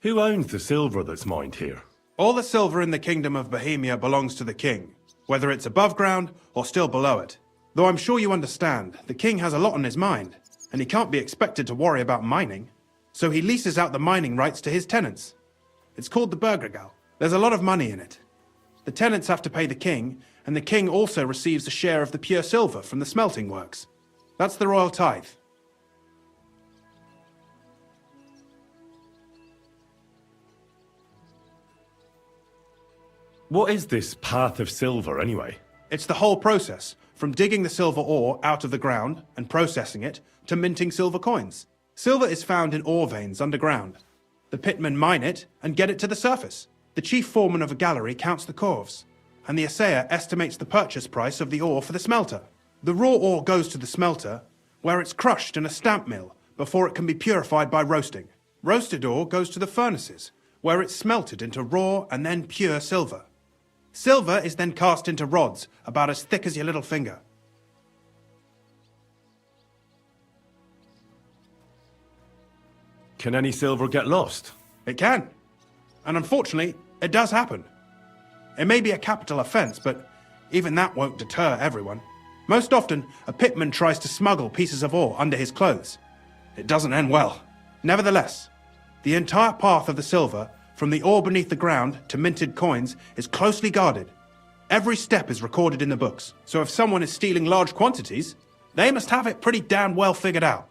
Who owns the silver that's mined here? All the silver in the kingdom of Bohemia belongs to the king, whether it's above ground or still below it. Though I'm sure you understand, the king has a lot on his mind, and he can't be expected to worry about mining. So he leases out the mining rights to his tenants. It's called the Burgergau. There's a lot of money in it. The tenants have to pay the king, and the king also receives a share of the pure silver from the smelting works. That's the royal tithe. What is this path of silver, anyway? It's the whole process, from digging the silver ore out of the ground and processing it, to minting silver coins. Silver is found in ore veins underground. The pitmen mine it and get it to the surface. The chief foreman of a gallery counts the corves, and the assayer estimates the purchase price of the ore for the smelter. The raw ore goes to the smelter, where it's crushed in a stamp mill before it can be purified by roasting. Roasted ore goes to the furnaces, where it's smelted into raw and then pure silver. Silver is then cast into rods about as thick as your little finger. Can any silver get lost? It can. And unfortunately, it does happen. It may be a capital offence, but even that won't deter everyone. Most often, a pitman tries to smuggle pieces of ore under his clothes. It doesn't end well. Nevertheless, the entire path of the silver, from the ore beneath the ground to minted coins, is closely guarded. Every step is recorded in the books, so if someone is stealing large quantities, they must have it pretty damn well figured out.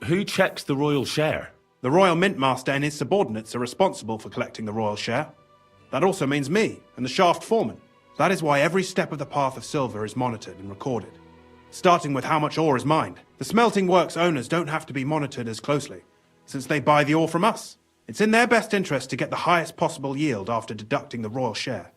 Who checks the royal share? The royal mint master and his subordinates are responsible for collecting the royal share. That also means me and the shaft foreman. That is why every step of the path of silver is monitored and recorded, starting with how much ore is mined. The smelting works owners don't have to be monitored as closely, since they buy the ore from us. It's in their best interest to get the highest possible yield after deducting the royal share.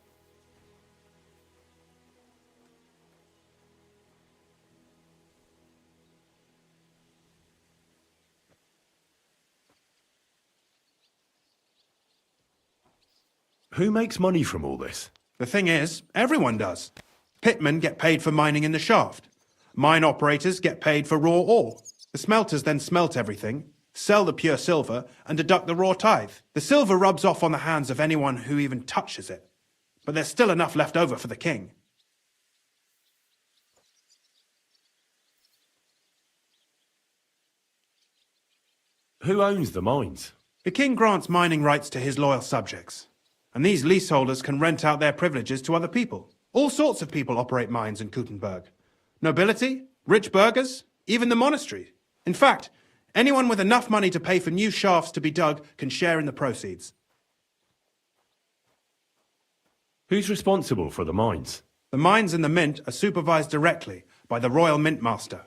Who makes money from all this? The thing is, everyone does. Pitmen get paid for mining in the shaft. Mine operators get paid for raw ore. The smelters then smelt everything, sell the pure silver, and deduct the raw tithe. The silver rubs off on the hands of anyone who even touches it. But there's still enough left over for the king. Who owns the mines? The king grants mining rights to his loyal subjects. And these leaseholders can rent out their privileges to other people. All sorts of people operate mines in Kuttenberg. Nobility, rich burghers, even the monastery. In fact, anyone with enough money to pay for new shafts to be dug can share in the proceeds. Who's responsible for the mines? The mines and the mint are supervised directly by the royal mint master,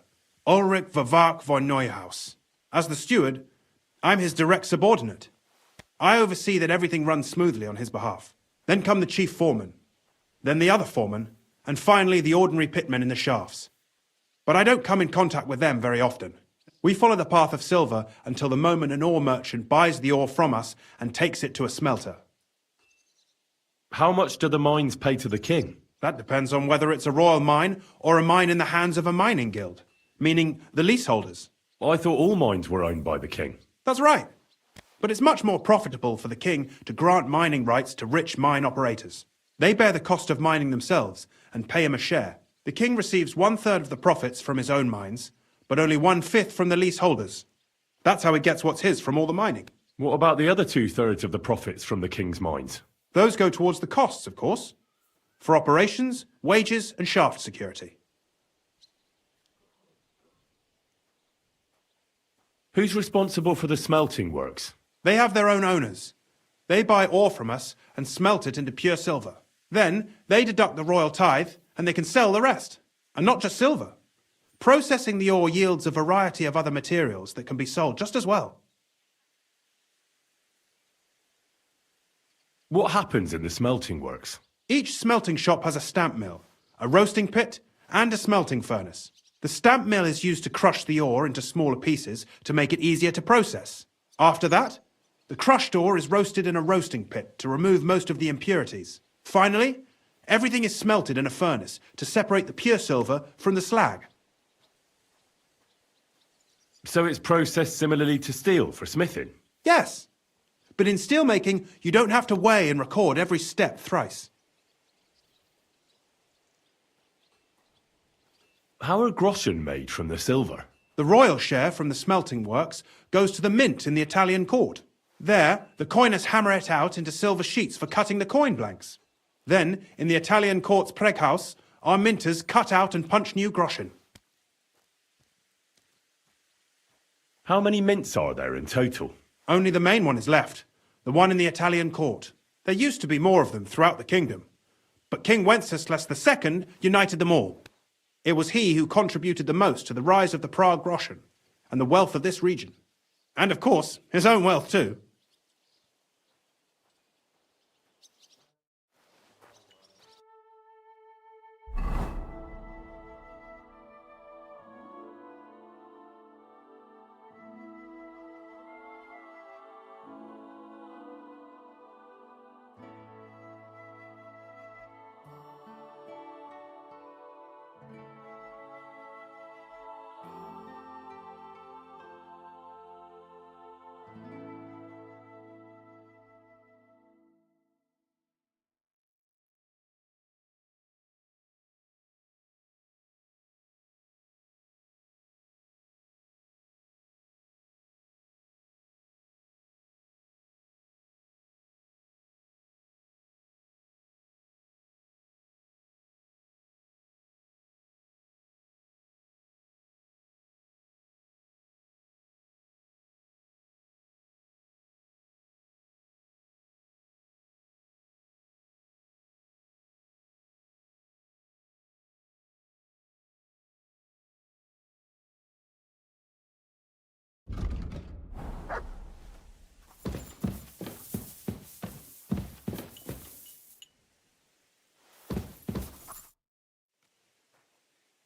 Ulrich Verwark von Neuhaus. As the steward, I'm his direct subordinate. I oversee that everything runs smoothly on his behalf. Then come the chief foreman, then the other foreman, and finally the ordinary pitmen in the shafts. But I don't come in contact with them very often. We follow the path of silver until the moment an ore merchant buys the ore from us and takes it to a smelter. How much do the mines pay to the king? That depends on whether it's a royal mine or a mine in the hands of a mining guild, meaning the leaseholders. I thought all mines were owned by the king. That's right. But it's much more profitable for the king to grant mining rights to rich mine operators. They bear the cost of mining themselves and pay him a share. The king receives 1/3 of the profits from his own mines, but only 1/5 from the leaseholders. That's how he gets what's his from all the mining. What about the other 2/3 of the profits from the king's mines? Those go towards the costs, of course, for operations, wages, and shaft security. Who's responsible for the smelting works? They have their own owners. They buy ore from us and smelt it into pure silver. Then they deduct the royal tithe and they can sell the rest. And not just silver. Processing the ore yields a variety of other materials that can be sold just as well. What happens in the smelting works? Each smelting shop has a stamp mill, a roasting pit, and a smelting furnace. The stamp mill is used to crush the ore into smaller pieces to make it easier to process. After that, the crushed ore is roasted in a roasting pit to remove most of the impurities. Finally, everything is smelted in a furnace to separate the pure silver from the slag. So it's processed similarly to steel for smithing? Yes. But in steelmaking, you don't have to weigh and record every step thrice. How are groschen made from the silver? The royal share from the smelting works goes to the mint in the Italian court. There, the coiners hammer it out into silver sheets for cutting the coin blanks. Then, in the Italian court's preghouse, our minters cut out and punch new groschen. How many mints are there in total? Only the main one is left, the one in the Italian court. There used to be more of them throughout the kingdom, but King Wenceslas II united them all. It was he who contributed the most to the rise of the Prague groschen and the wealth of this region. And of course, his own wealth too.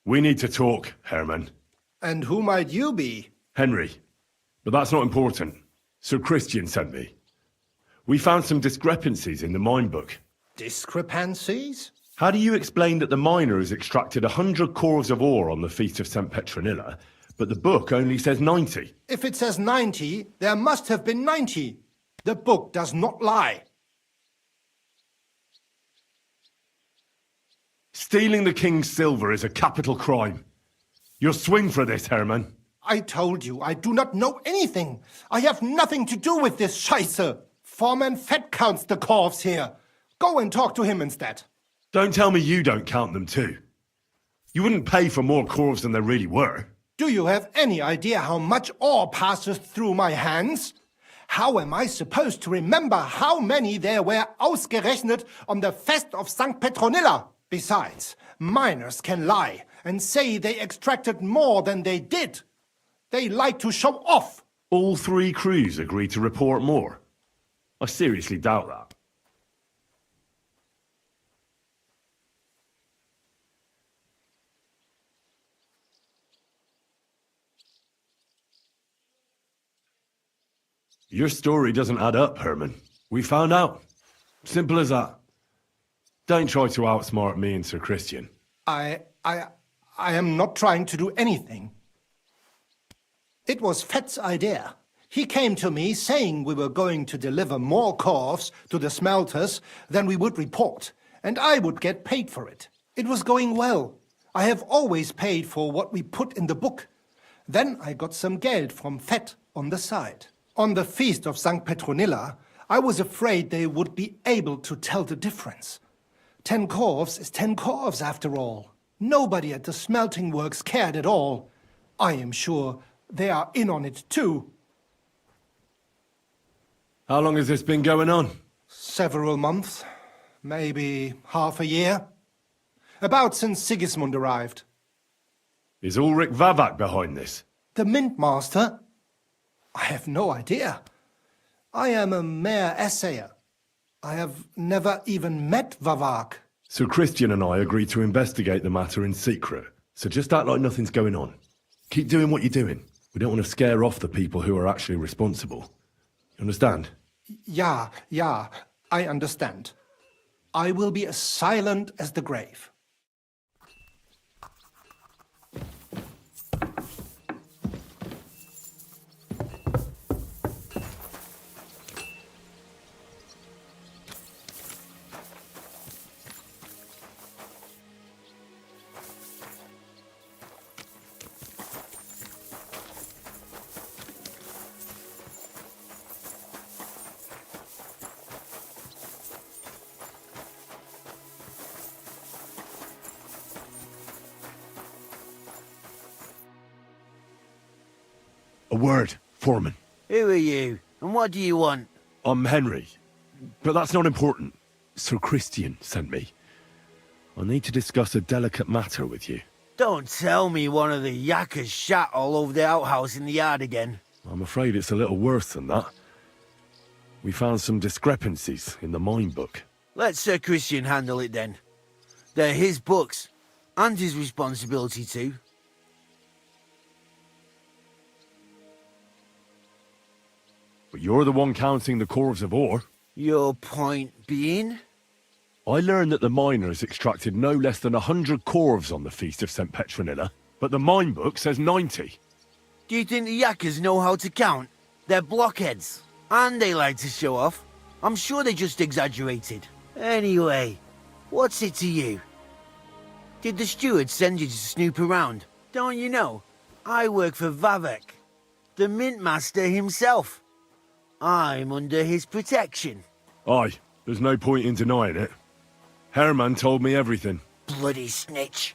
We need to talk, Herman. And who might you be? Henry. But that's not important. Sir Christian sent me. We found some discrepancies in the mine book. Discrepancies? How do you explain that the miner has extracted 100 cores of ore on the Feast of St. Petronilla, but the book only says 90? If it says 90, there must have been 90. The book does not lie. Stealing the king's silver is a capital crime. You'll swing for this, Herman. I told you, I do not know anything. I have nothing to do with this Scheiße. Foreman Fett counts the corves here. Go and talk to him instead. Don't tell me you don't count them too. You wouldn't pay for more corves than there really were. Do you have any idea how much ore passes through my hands? How am I supposed to remember how many there were ausgerechnet on the Fest of St. Petronilla? Besides, miners can lie and say they extracted more than they did. They like to show off. All 3 crews agreed to report more. I seriously doubt that. Your story doesn't add up, Herman. We found out. Simple as that. Don't try to outsmart me and Sir Christian. I am not trying to do anything. It was Fett's idea. He came to me saying we were going to deliver more corves to the smelters than we would report, and I would get paid for it. It was going well. I have always paid for what we put in the book. Then I got some geld from Fett on the side. On the Feast of St. Petronilla, I was afraid they would be able to tell the difference. 10 corves is 10 corves after all. Nobody at the smelting works cared at all. I am sure they are in on it too. How long has this been going on? Several months, maybe half a year. About since Sigismund arrived. Is Ulrich Vavak behind this? The mint master? I have no idea. I am a mere assayer. I have never even met Vavak. Sir Christian and I agreed to investigate the matter in secret, so just act like nothing's going on. Keep doing what you're doing. We don't want to scare off the people who are actually responsible. You understand? Yeah, I understand. I will be as silent as the grave. A word, Foreman. Who are you, and what do you want? I'm Henry, but that's not important. Sir Christian sent me. I need to discuss a delicate matter with you. Don't tell me one of the yakkers shat all over the outhouse in the yard again. I'm afraid it's a little worse than that. We found some discrepancies in the mine book. Let Sir Christian handle it then. They're his books, and his responsibility too. But you're the one counting the corves of ore. Your point being? I learned that the miners extracted no less than 100 corves on the Feast of St. Petronilla, but the mine book says 90. Do you think the yakkers know how to count? They're blockheads, and they like to show off. I'm sure they just exaggerated. Anyway, what's it to you? Did the steward send you to snoop around? Don't you know? I work for Vavek, the mint master himself. I'm under his protection. Aye, there's no point in denying it. Herman told me everything. Bloody snitch.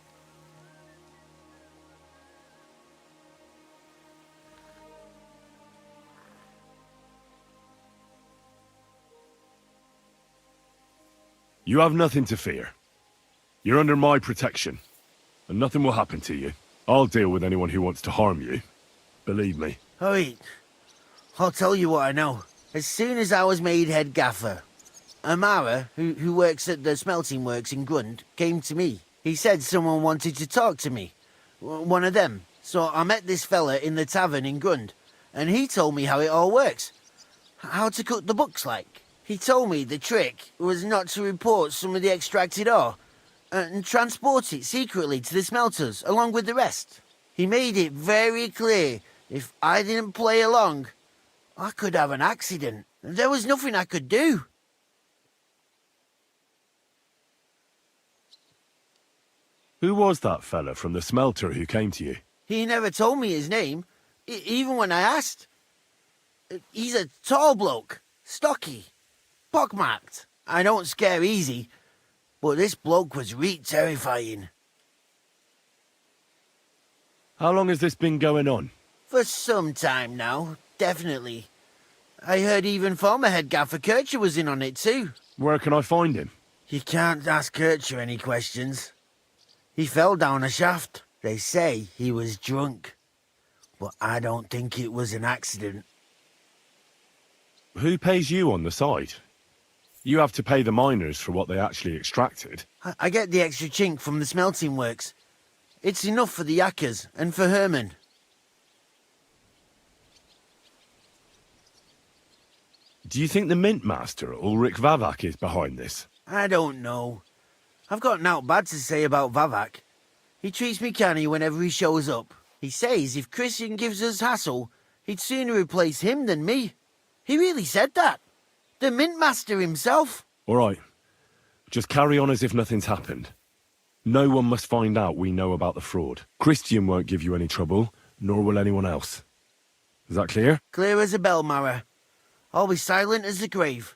You have nothing to fear. You're under my protection, and nothing will happen to you. I'll deal with anyone who wants to harm you. Believe me. Wait, I'll tell you what I know. As soon as I was made head gaffer, Amara, who works at the smelting works in Grund, came to me. He said someone wanted to talk to me. One of them. So I met this fella in the tavern in Grund, and he told me how it all works. How to cook the books like. He told me the trick was not to report some of the extracted ore, and transport it secretly to the smelters, along with the rest. He made it very clear, if I didn't play along, I could have an accident. There was nothing I could do. Who was that fella from the smelter who came to you? He never told me his name, even when I asked. He's a tall bloke, stocky, pockmarked. I don't scare easy, but this bloke was terrifying. How long has this been going on? For some time now, definitely. I heard even former head gaffer Kircher was in on it too. Where can I find him? You can't ask Kircher any questions. He fell down a shaft. They say he was drunk, but I don't think it was an accident. Who pays you on the side? You have to pay the miners for what they actually extracted. I get the extra chink from the smelting works. It's enough for the yakkers and for Herman. Do you think the mint master, Ulrich Vavak, is behind this? I don't know. I've got naught bad to say about Vavak. He treats me canny whenever he shows up. He says if Christian gives us hassle, he'd sooner replace him than me. He really said that. The mint master himself. All right. Just carry on as if nothing's happened. No one must find out we know about the fraud. Christian won't give you any trouble, nor will anyone else. Is that clear? Clear as a bell, Mara. I'll be silent as the grave.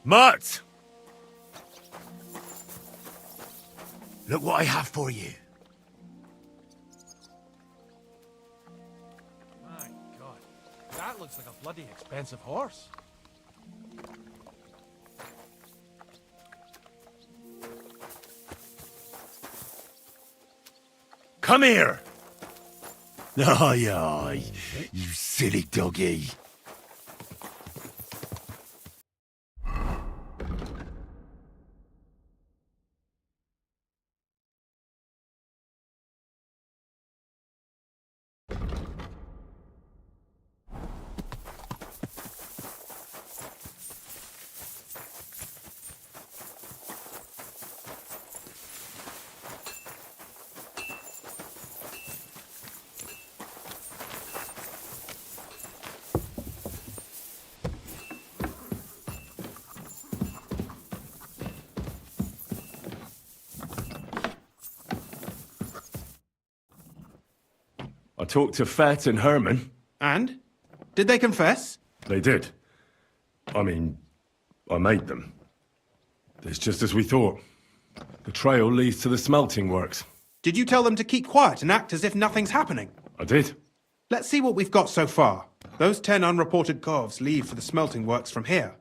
Mutt! Look what I have for you. My God, that looks like a bloody expensive horse. Come here! Aye, aye, you silly doggy. I talked to Fett and Herman. And? Did they confess? They did. I mean, I made them. It's just as we thought. The trail leads to the smelting works. Did you tell them to keep quiet and act as if nothing's happening? I did. Let's see what we've got so far. Those 10 unreported corves leave for the smelting works from here.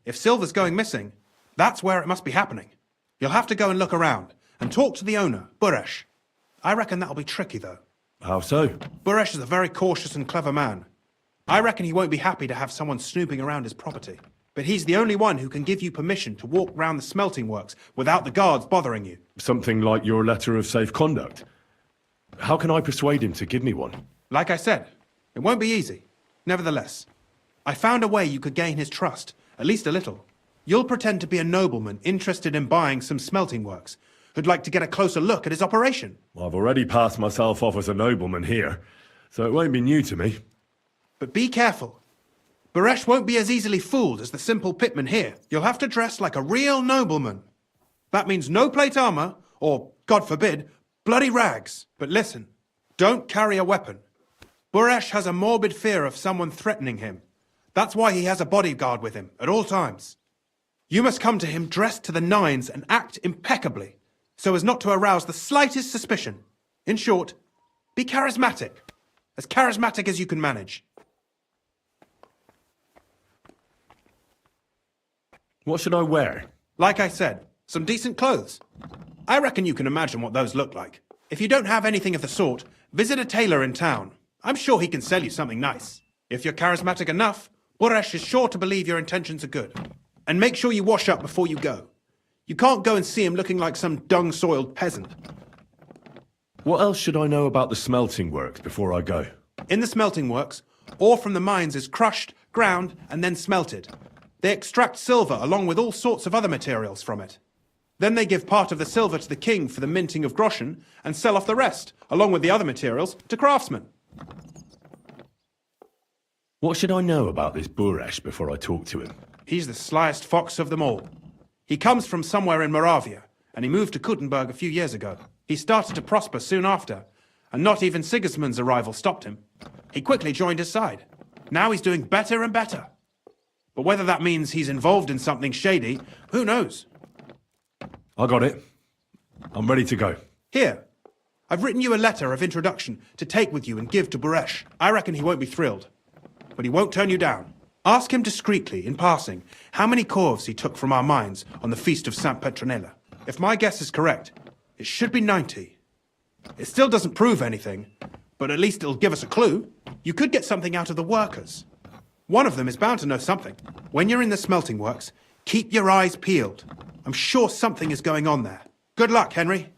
If silver's going missing, that's where it must be happening. You'll have to go and look around and talk to the owner, Buresh. I reckon that'll be tricky, though. How so? Buresh is a very cautious and clever man. I reckon he won't be happy to have someone snooping around his property. But he's the only one who can give you permission to walk round the smelting works without the guards bothering you. Something like your letter of safe conduct. How can I persuade him to give me one? Like I said, it won't be easy. Nevertheless, I found a way you could gain his trust, at least a little. You'll pretend to be a nobleman interested in buying some smelting works, who'd like to get a closer look at his operation. Well, I've already passed myself off as a nobleman here, so it won't be new to me. But be careful. Buresh won't be as easily fooled as the simple pitman here. You'll have to dress like a real nobleman. That means no plate armor, or, God forbid, bloody rags. But listen, don't carry a weapon. Buresh has a morbid fear of someone threatening him. That's why he has a bodyguard with him at all times. You must come to him dressed to the nines and act impeccably, so as not to arouse the slightest suspicion. In short, be charismatic as you can manage. What should I wear? Like I said, some decent clothes. I reckon you can imagine what those look like. If you don't have anything of the sort, visit a tailor in town. I'm sure he can sell you something nice. If you're charismatic enough, Buresh is sure to believe your intentions are good. And make sure you wash up before you go. You can't go and see him looking like some dung-soiled peasant. What else should I know about the smelting works before I go? In the smelting works, ore from the mines is crushed, ground, and then smelted. They extract silver along with all sorts of other materials from it. Then they give part of the silver to the king for the minting of groschen and sell off the rest, along with the other materials, to craftsmen. What should I know about this Buresh before I talk to him? He's the slyest fox of them all. He comes from somewhere in Moravia, and he moved to Kuttenberg a few years ago. He started to prosper soon after, and not even Sigismund's arrival stopped him. He quickly joined his side. Now he's doing better and better. But whether that means he's involved in something shady, who knows? I got it. I'm ready to go. Here, I've written you a letter of introduction to take with you and give to Buresh. I reckon he won't be thrilled, but he won't turn you down. Ask him discreetly, in passing, how many corves he took from our mines on the feast of Saint Petronella. If my guess is correct, it should be 90. It still doesn't prove anything, but at least it'll give us a clue. You could get something out of the workers. One of them is bound to know something. When you're in the smelting works, keep your eyes peeled. I'm sure something is going on there. Good luck, Henry.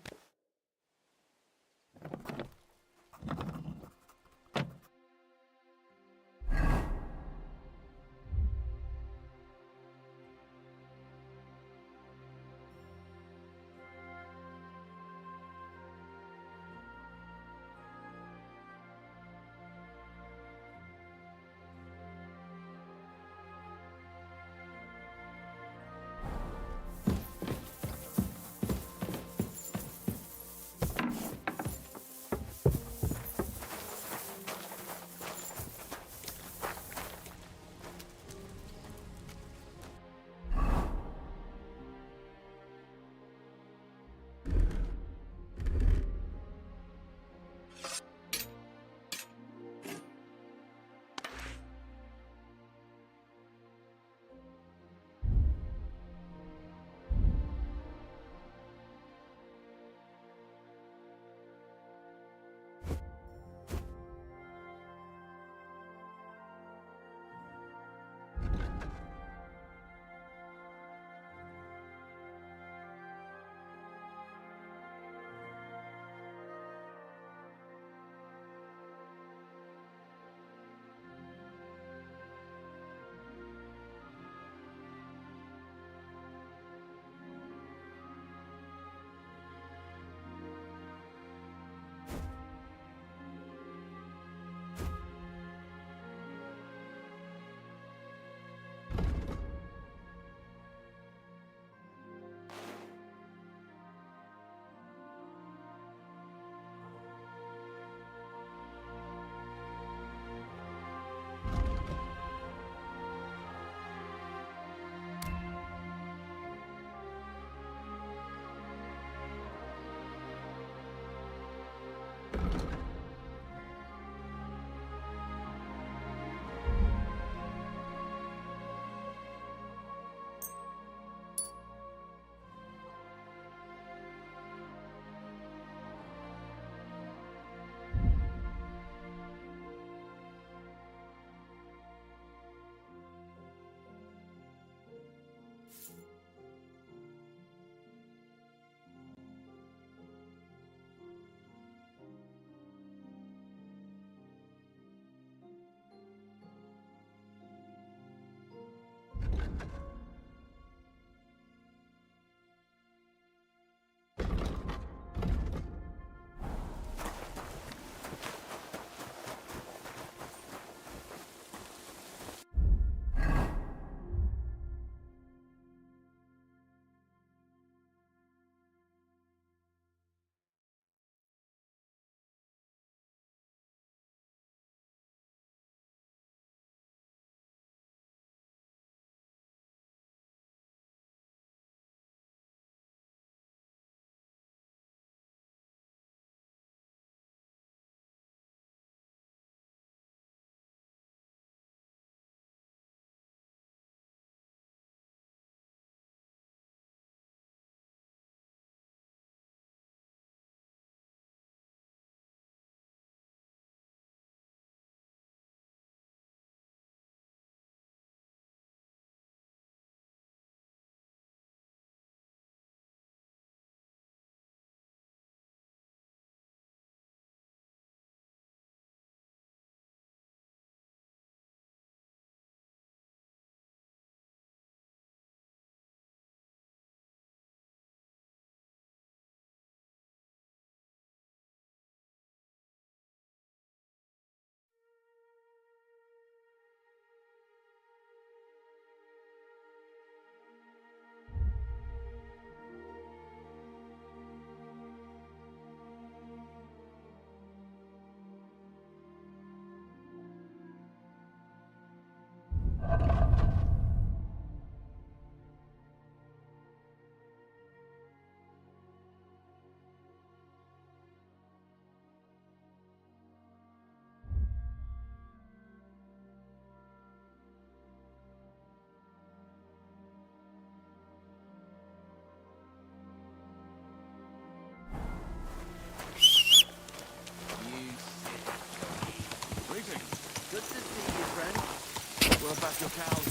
your cows.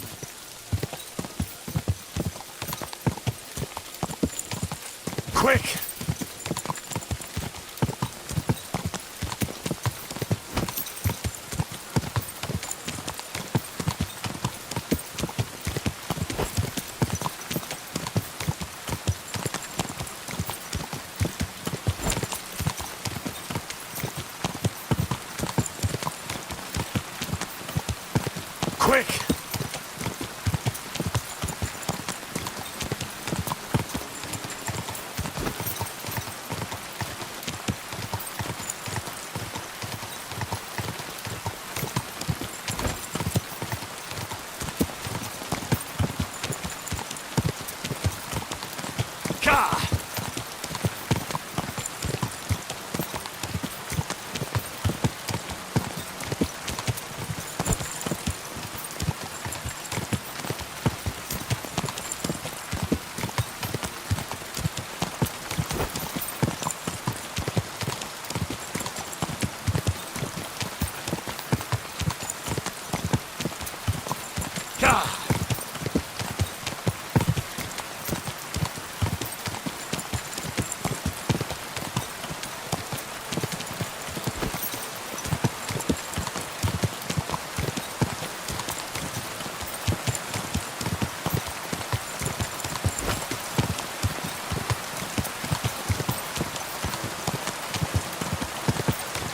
Quick! Quick! Gah! Gah!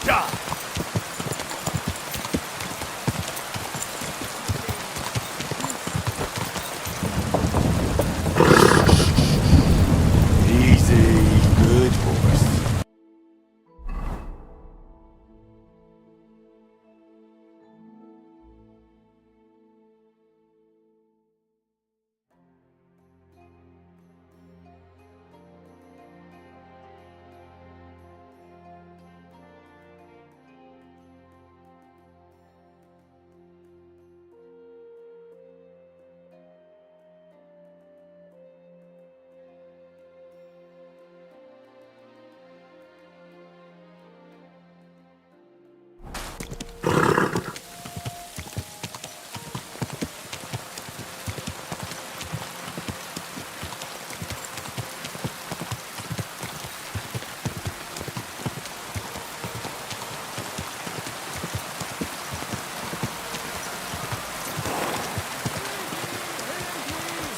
Gah! Easy, good horse.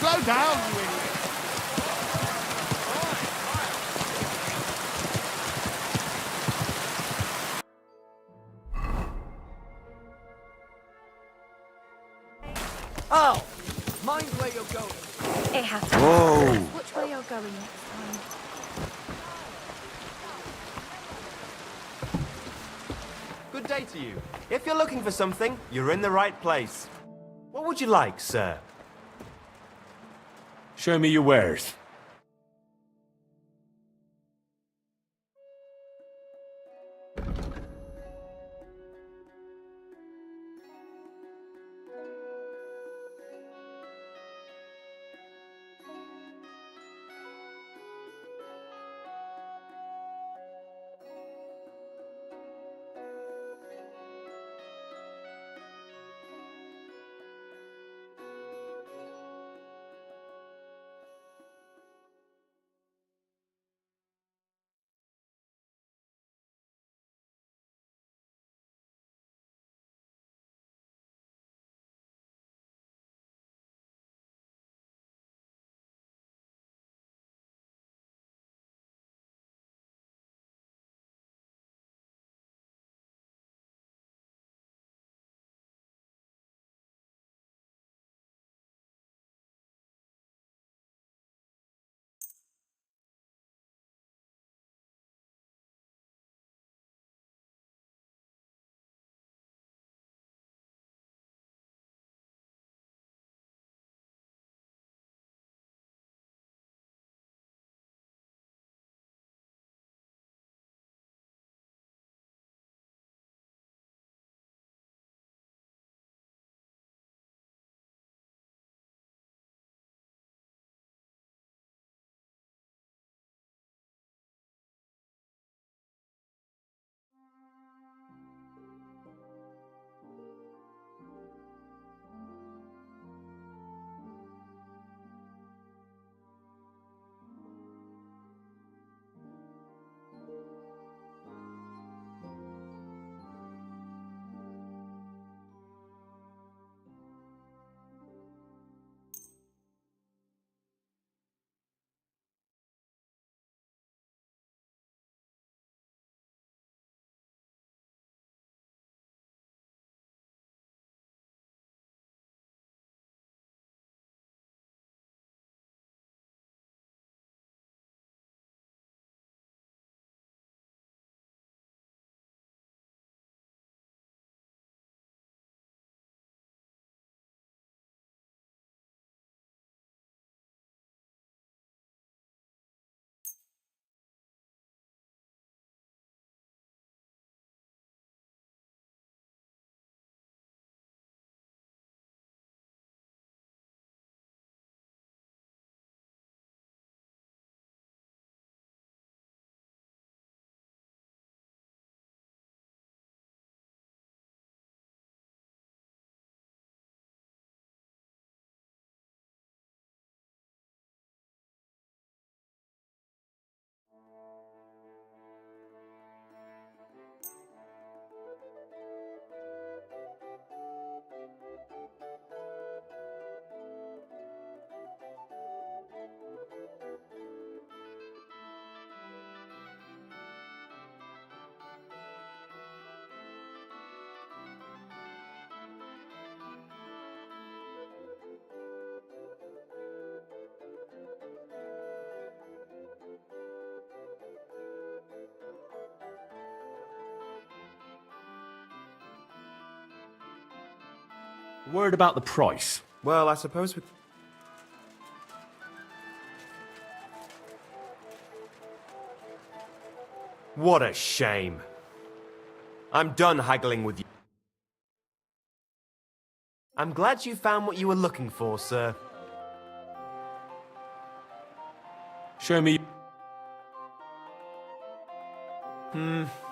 Slow down, you idiot! Oh! Mind where you're going. It has to. Whoa. Which way you're going next time? Good day to you. If you're looking for something, you're in the right place. What would you like, sir? Show me your wares. Worried about the price? Well, I suppose we... What a shame. I'm done haggling with you. I'm glad you found what you were looking for, sir. Show me.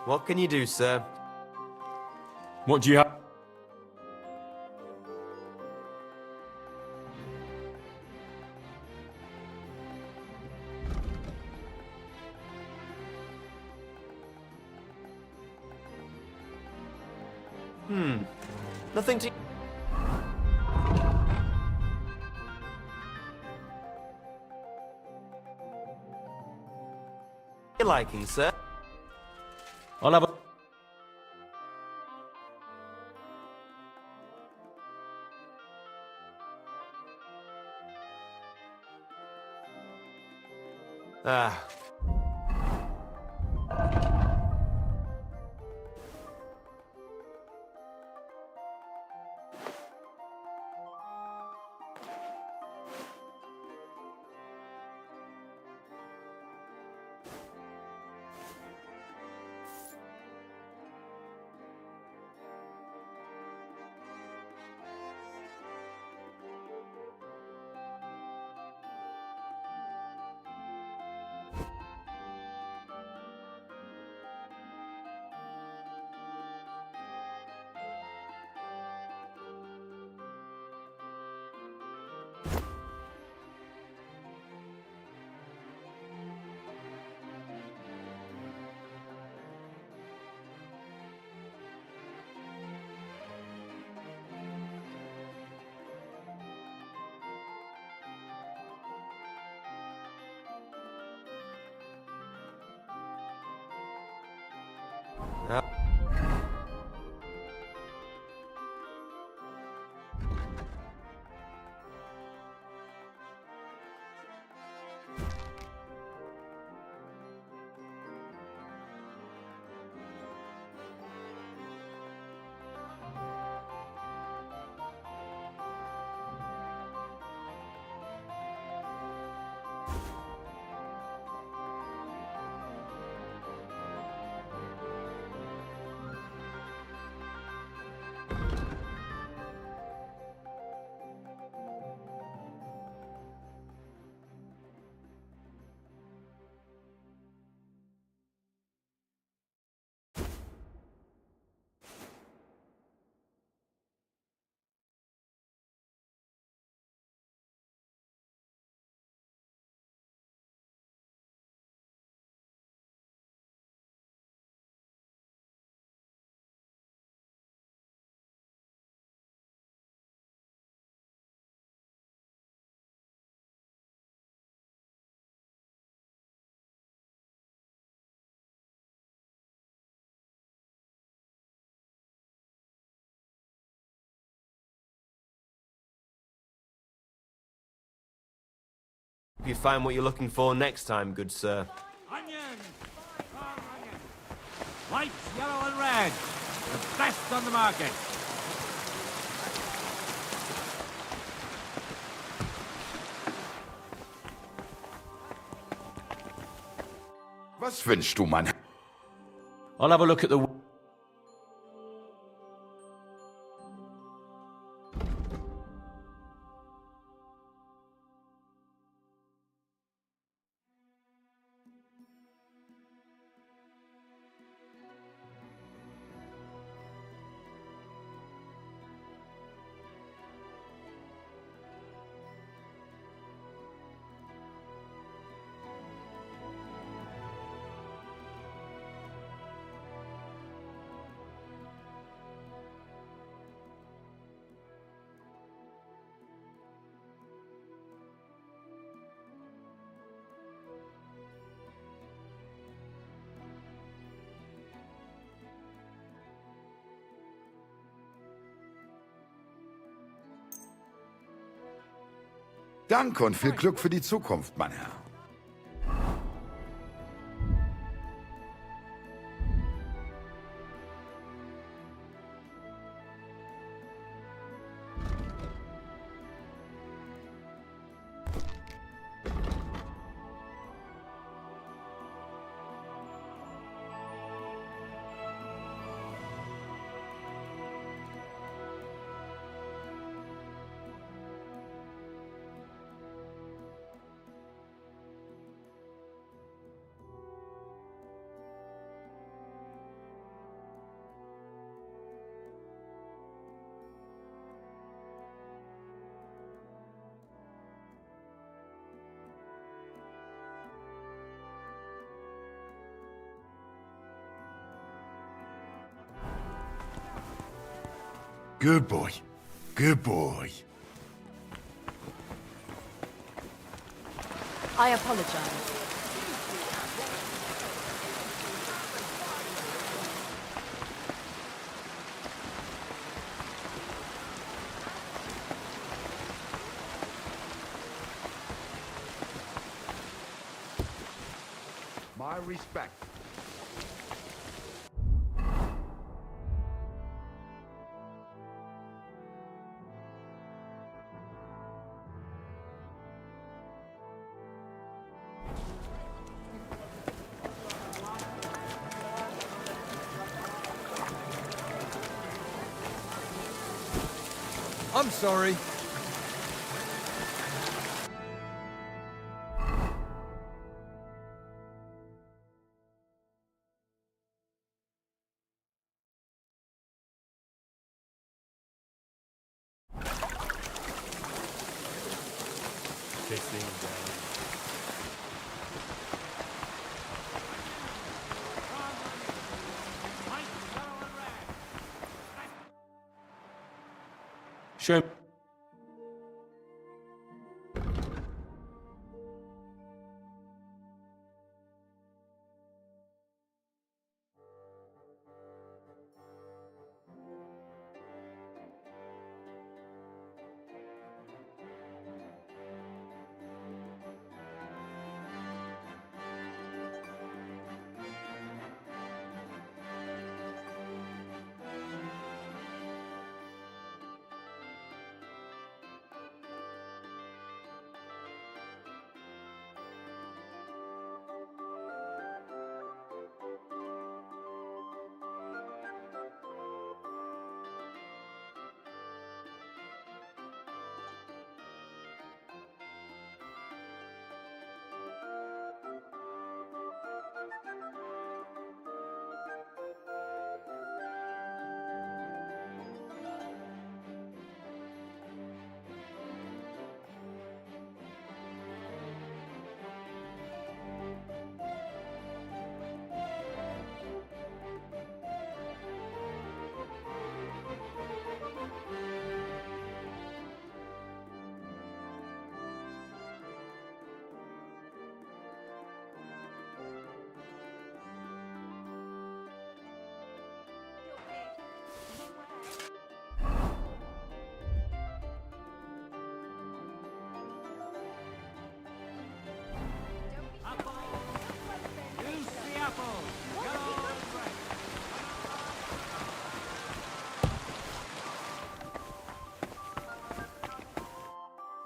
What can you do, sir? What do you have? Nothing to... your liking, sir? I'll have a... Ah. You find what you're looking for next time, good sir. Onions! Farm onions! White, yellow, and red. The best on the market. Was wünschst du, Mann? I'll have a look at the... Danke und viel Glück für die Zukunft, mein Herr. Good boy. Good boy. I apologize. My respect. I'm sorry. Show.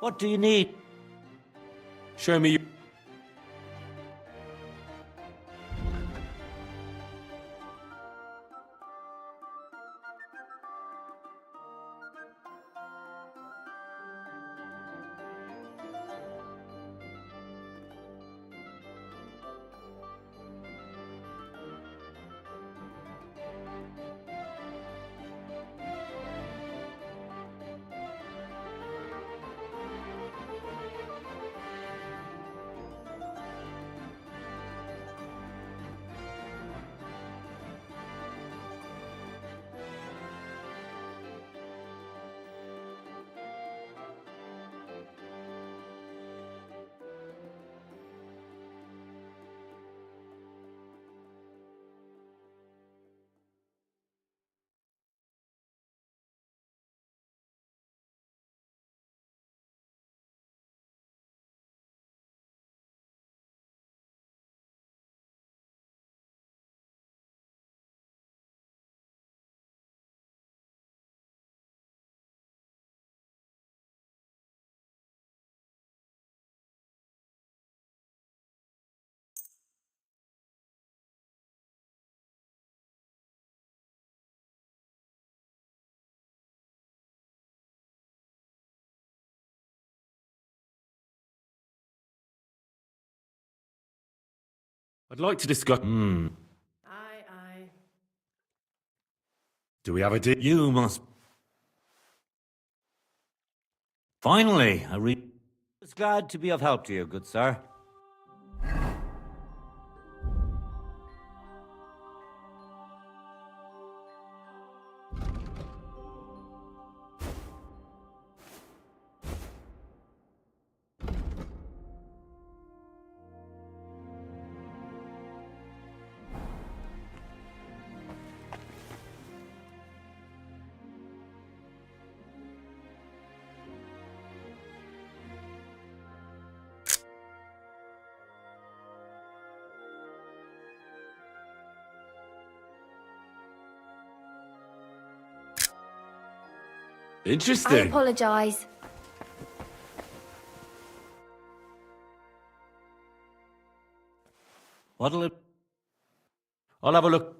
What do you need? Show me. I'd like to discuss. Aye. Do we have a deal? You must. Finally, I was glad to be of help to you, good sir. I Interesting. apologise. What'll it... I'll have a look.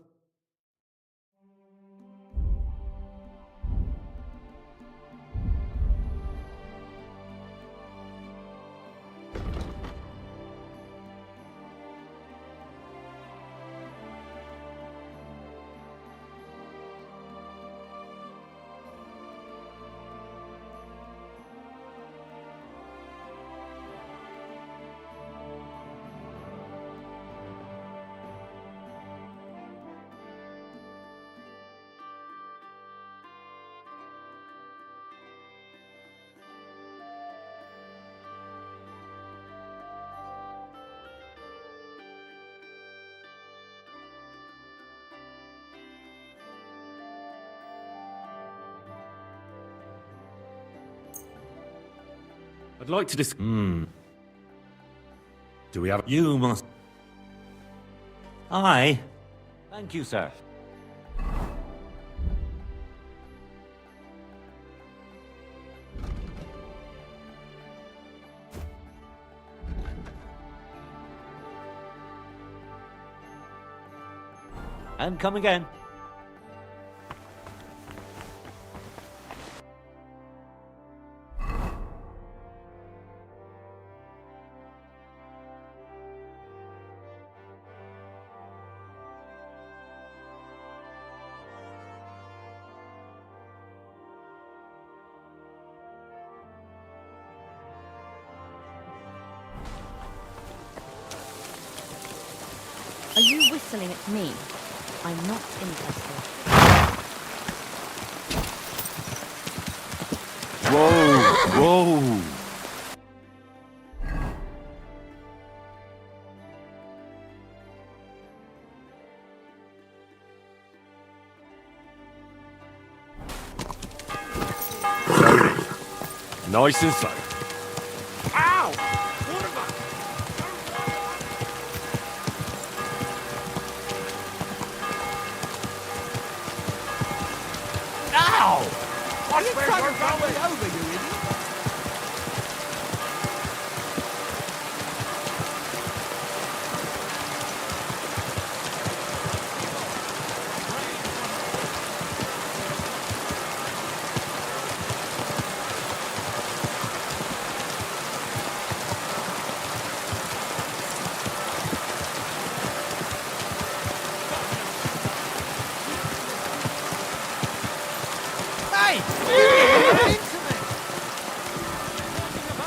I'd like to dis... Do we have... You must... Aye. Thank you, sir. And come again. Are you whistling at me? I'm not interested. Whoa! Nice and slow.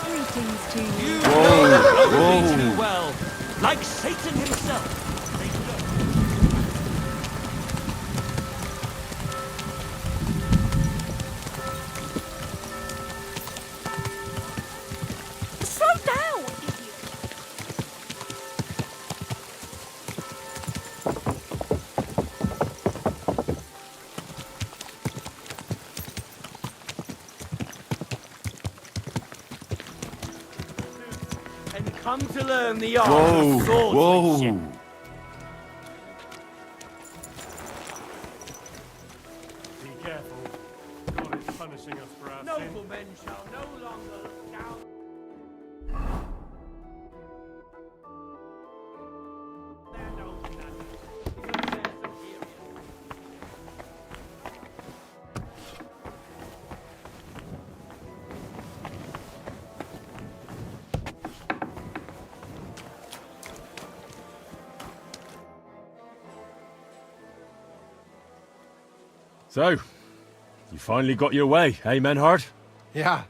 Greetings to you. Whoa! Too well. Like Satan himself. Slow down, idiot. And come to learn the art of swordsmanship. Be careful. God is punishing us for our sin. Noblemen shall no longer look down. Their nobleness, because they're superior. So, you finally got your way, eh, Menhard? Yeah.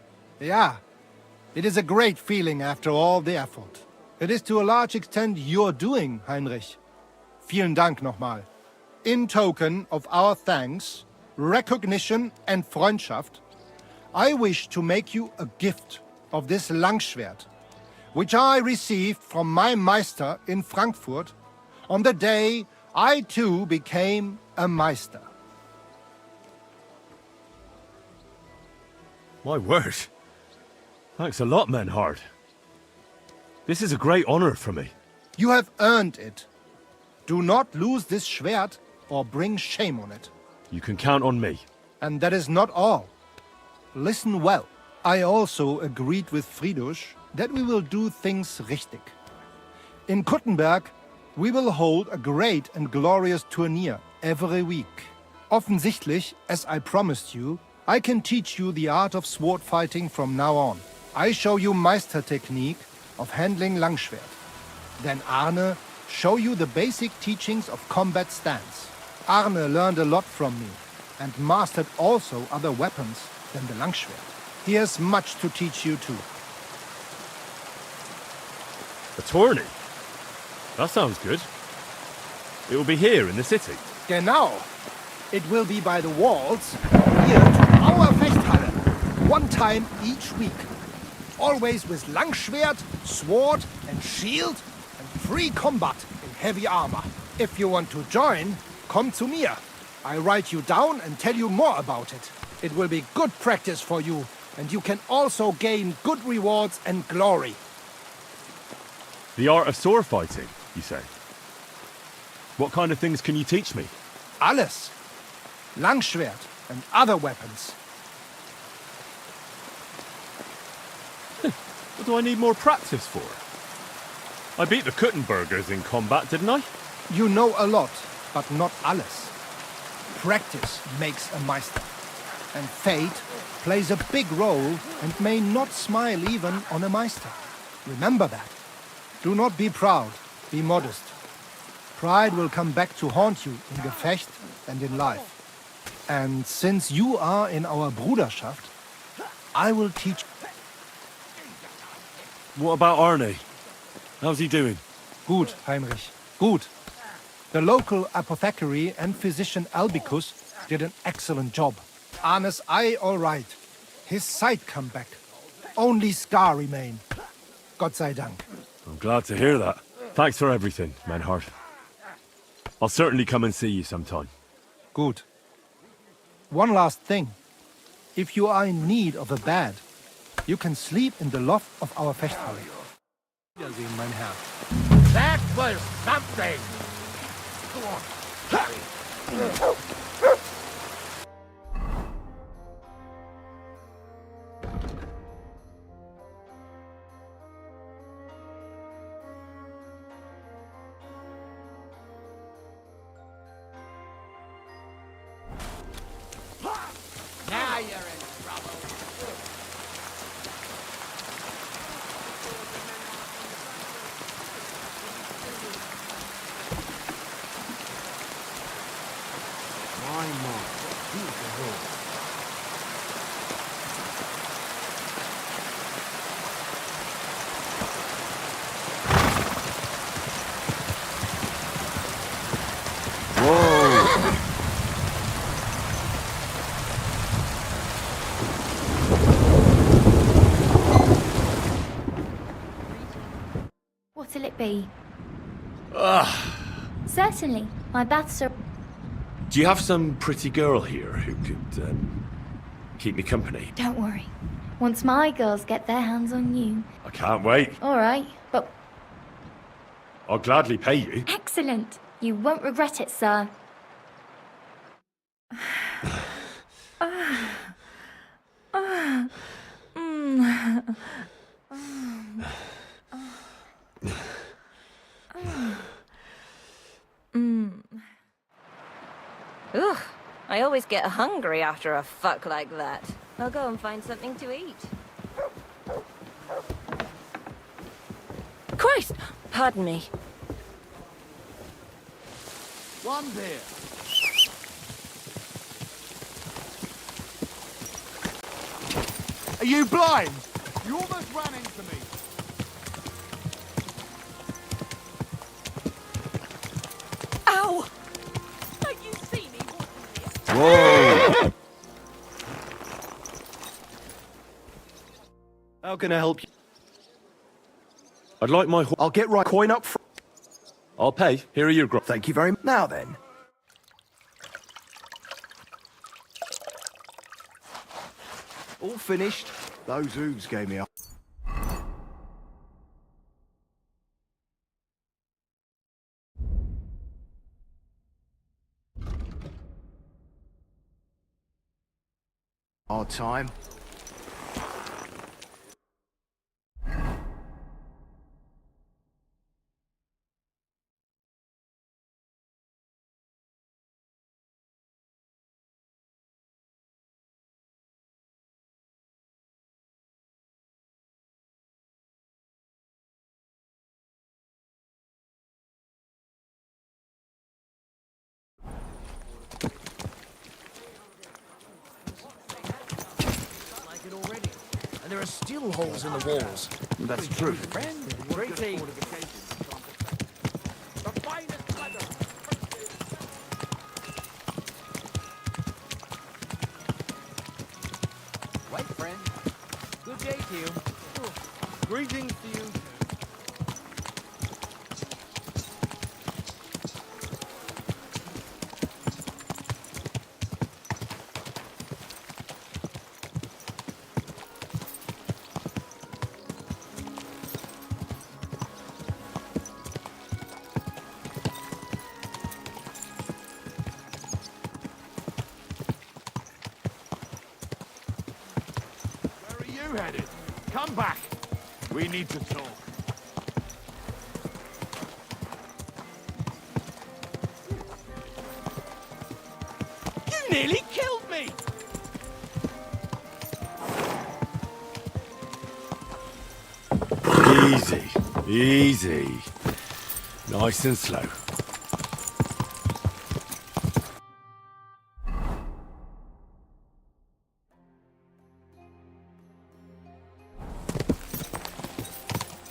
It is a great feeling after all the effort. It is to a large extent your doing, Heinrich. Vielen Dank nochmal. In token of our thanks, recognition and Freundschaft, I wish to make you a gift of this Langschwert, which I received from my Meister in Frankfurt on the day I too became a Meister. My word. Thanks a lot, Menhard. This is a great honor for me. You have earned it. Do not lose this Schwert or bring shame on it. You can count on me. And that is not all. listen well. I also agreed with Friedrich that we will do things richtig. In Kuttenberg, we will hold a great and glorious tourney every week. Offensichtlich, as I promised you, I can teach you the art of sword fighting from now on. I show you Meister technique of handling Langschwert. Then Arne show you the basic teachings of combat stance. Arne learned a lot from me and mastered also other weapons than the Langschwert. He has much to teach you too. A tourney? That sounds good. It will be here in the city. Genau. It will be by the walls, here to our Fechthalle, one time each week. Always with Langschwert, sword and shield, and free combat in heavy armor. If you want to join, come to me. I write you down and tell you more about it. It will be good practice for you, and you can also gain good rewards and glory. The art of sword fighting, you say? What kind of things can you teach me? Alles. Langschwert and other weapons. What do I need more practice for? I beat the Kuttenbergers in combat, didn't I? You know a lot, but not alles. Practice makes a Meister. And fate plays a big role and may not smile even on a Meister. Remember that. Do not be proud, be modest. Pride will come back to haunt you in Gefecht and in life. And since you are in our Bruderschaft, I will teach. What about Arne? How's he doing? Good, Heinrich, good. The local apothecary and physician Albicus did an excellent job. Arne's eye all right. His sight come back. Only scar remain. Gott sei Dank. I'm glad to hear that. Thanks for everything, Menhard. I'll certainly come and see you sometime. Good. One last thing. If you are in need of a bed, you can sleep in the loft of our Fechthalle. Wiedersehen, mein Herr. That was something! Now you're in trouble. My mark. Beautiful. What'll it be? Certainly. My baths are... Do you have some pretty girl here who could, keep me company? Don't worry. Once my girls get their hands on you... I can't wait. All right, but... I'll gladly pay you. Excellent. You won't regret it, sir. Ugh, I always get hungry after a fuck like that. I'll go and find something to eat. Christ! Pardon me. One beer. Are you blind? You almost ran into me. Ow! Don't you see me walking here? Whoa! How can I help you? I'd like my I'll get right coin up front. I'll pay. Here are your grub. Thank you very much. Now then. All finished. Those hooves gave me up. Hard time. there are still holes in the walls. That's true. Greeting. Wait, friend. Good day to you. Greetings to you. Where are you headed? Come back. We need to talk. You nearly killed me! Easy, easy. Nice and slow.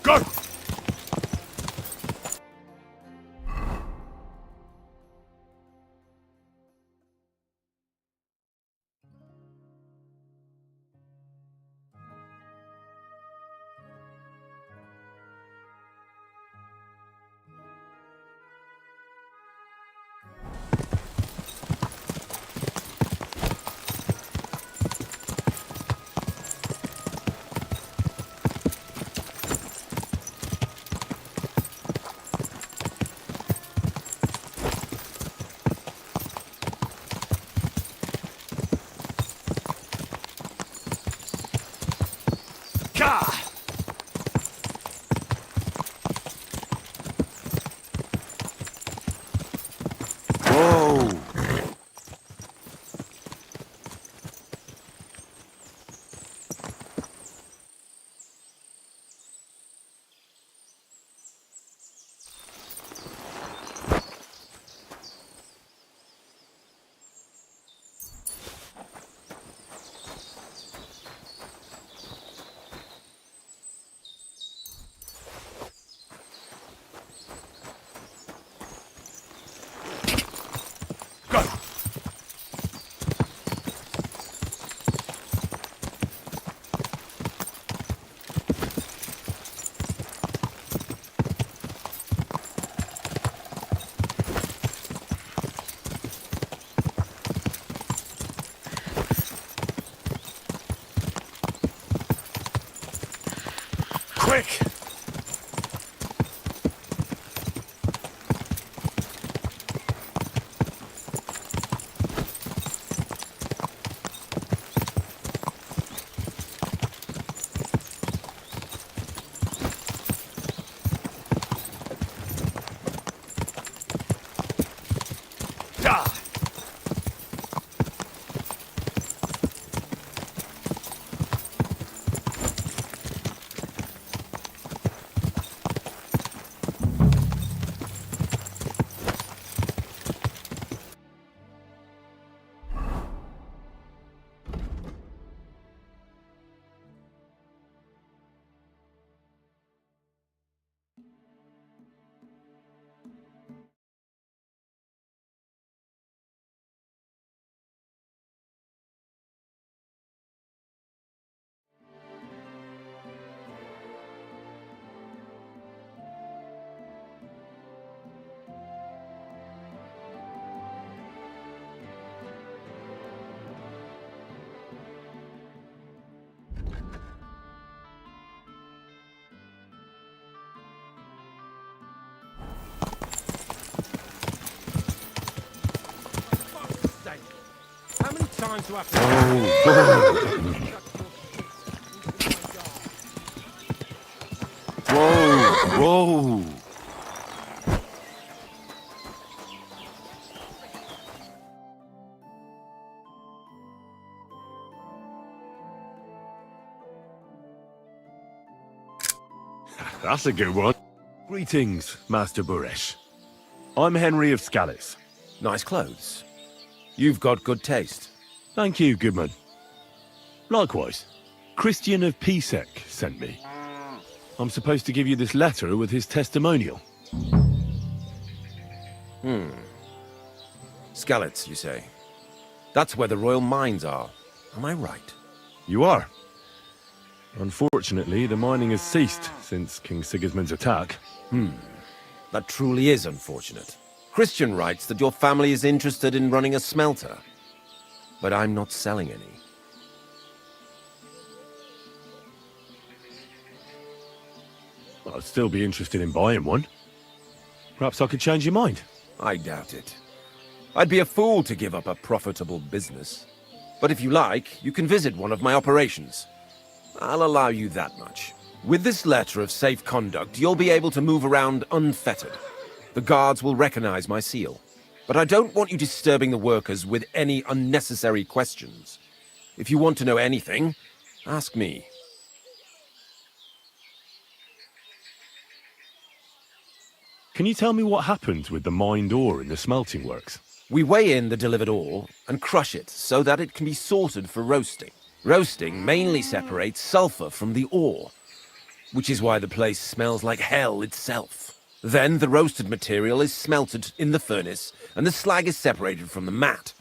Go! Whoa! Go! Quick! Ah! How many times do I have to... Whoa! Whoa! That's a good one. Greetings, Master Buresh. I'm Henry of Scallis. Nice clothes. You've got good taste. Thank you, Goodman. Likewise. Christian of Pisek sent me. I'm supposed to give you this letter with his testimonial. Skalitz, you say? That's where the royal mines are. Am I right? You are. Unfortunately, the mining has ceased since King Sigismund's attack. That truly is unfortunate. Christian writes that your family is interested in running a smelter. But I'm not selling any. I'd still be interested in buying one. Perhaps I could change your mind. I doubt it. I'd be a fool to give up a profitable business. But if you like, you can visit one of my operations. I'll allow you that much. With this letter of safe conduct, you'll be able to move around unfettered. The guards will recognize my seal. But I don't want you disturbing the workers with any unnecessary questions. If you want to know anything, ask me. Can you tell me what happened with the mined ore in the smelting works? We weigh in the delivered ore and crush it so that it can be sorted for roasting. Roasting mainly separates sulfur from the ore, which is why the place smells like hell itself. Then the roasted material is smelted in the furnace and the slag is separated from the matte.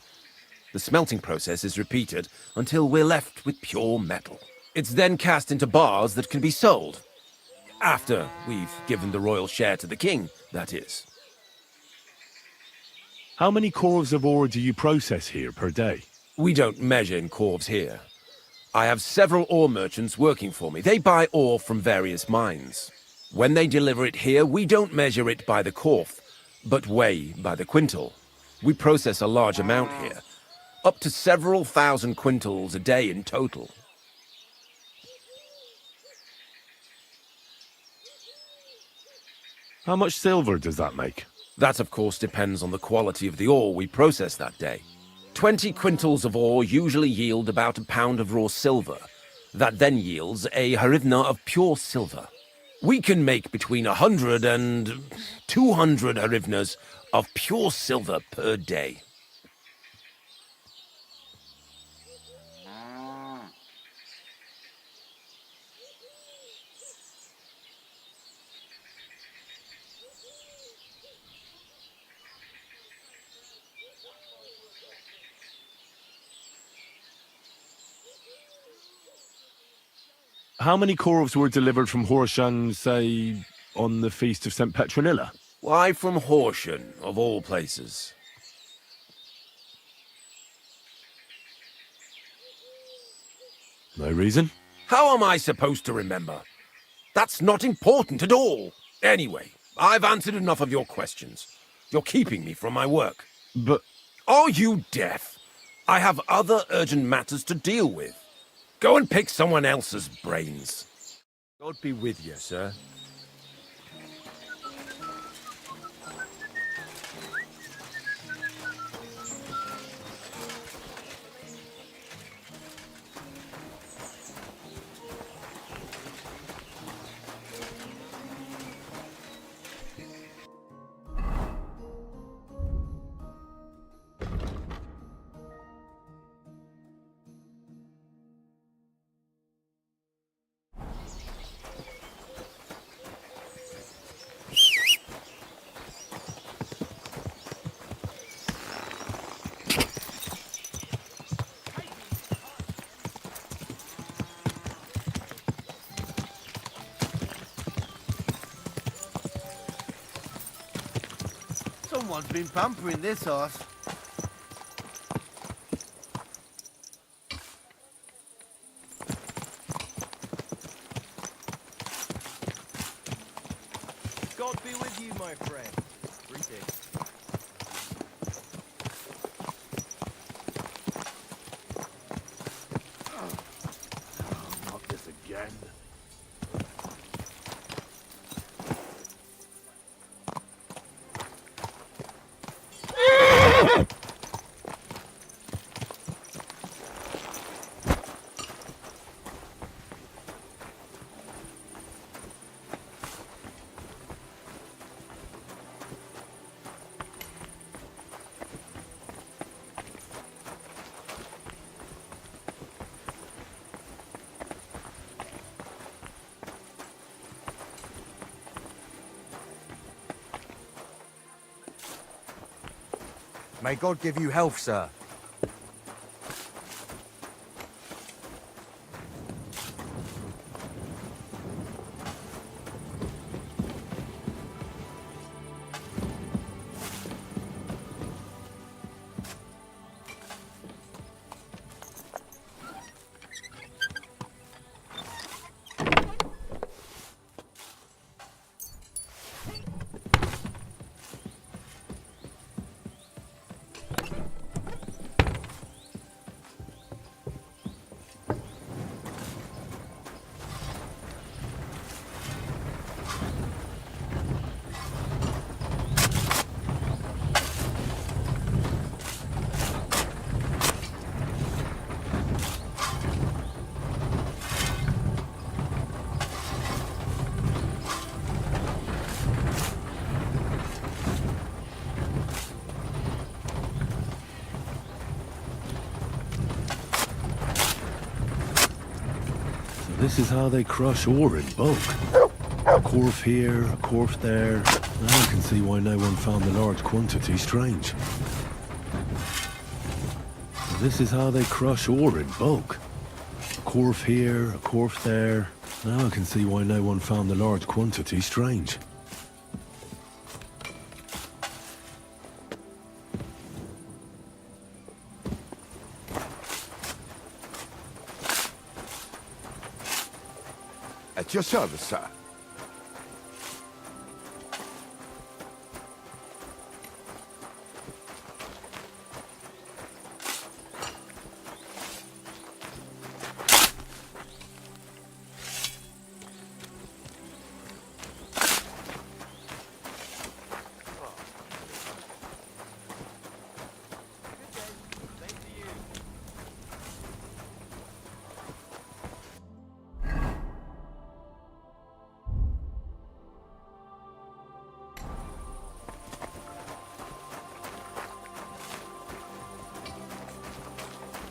The smelting process is repeated until we're left with pure metal. It's then cast into bars that can be sold. After we've given the royal share to the king, that is. How many corves of ore do you process here per day? We don't measure in corves here. I have several ore merchants working for me. They buy ore from various mines. When they deliver it here, we don't measure it by the corf, but weigh by the quintal. We process a large amount here, up to several thousand quintals a day in total. How much silver does that make? That, of course, depends on the quality of the ore we process that day. 20 quintals of ore usually yield about a pound of raw silver. That then yields a hryvnia of pure silver. We can make between 100 and 200 hryvnias of pure silver per day. How many corves were delivered from Horshan, say, on the Feast of St. Petronilla? Why from Horsham, of all places? No reason? How am I supposed to remember? That's not important at all. Anyway, I've answered enough of your questions. You're keeping me from my work. But... Are you deaf? I have other urgent matters to deal with. Go and pick someone else's brains. God be with you, sir. Someone's been pampering this horse. God be with you, my friend. Greetings. Not this again. May God give you health, sir. This is how they crush ore in bulk. A corph here, a corph there. Now I can see why no one found the large quantity strange. This is how they crush ore in bulk. A corph here, a corph there. Now I can see why no one found the large quantity strange. At your service, sir.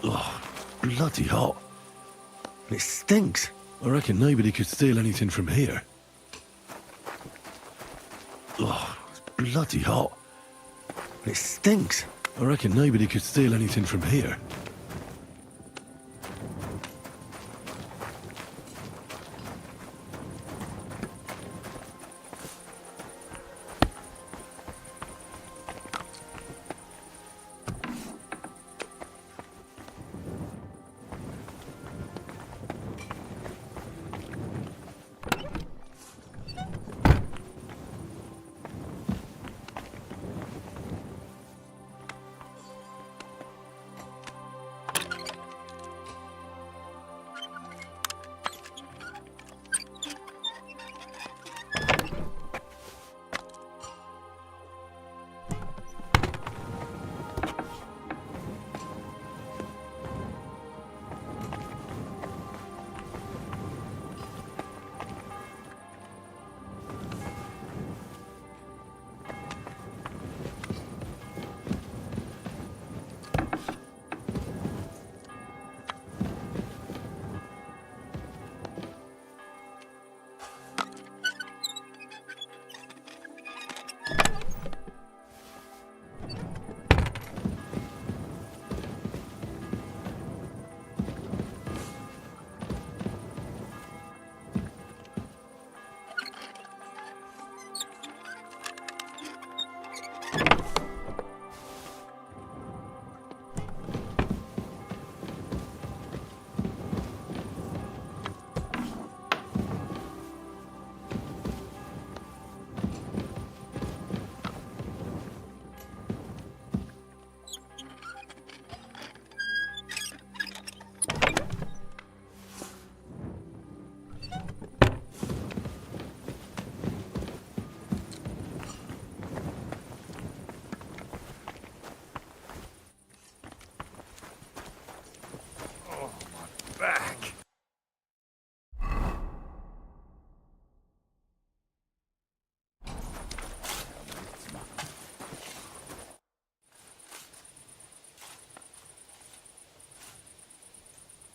Oh, bloody hot. It stinks. I reckon nobody could steal anything from here. Oh, it's bloody hot. It stinks. I reckon nobody could steal anything from here.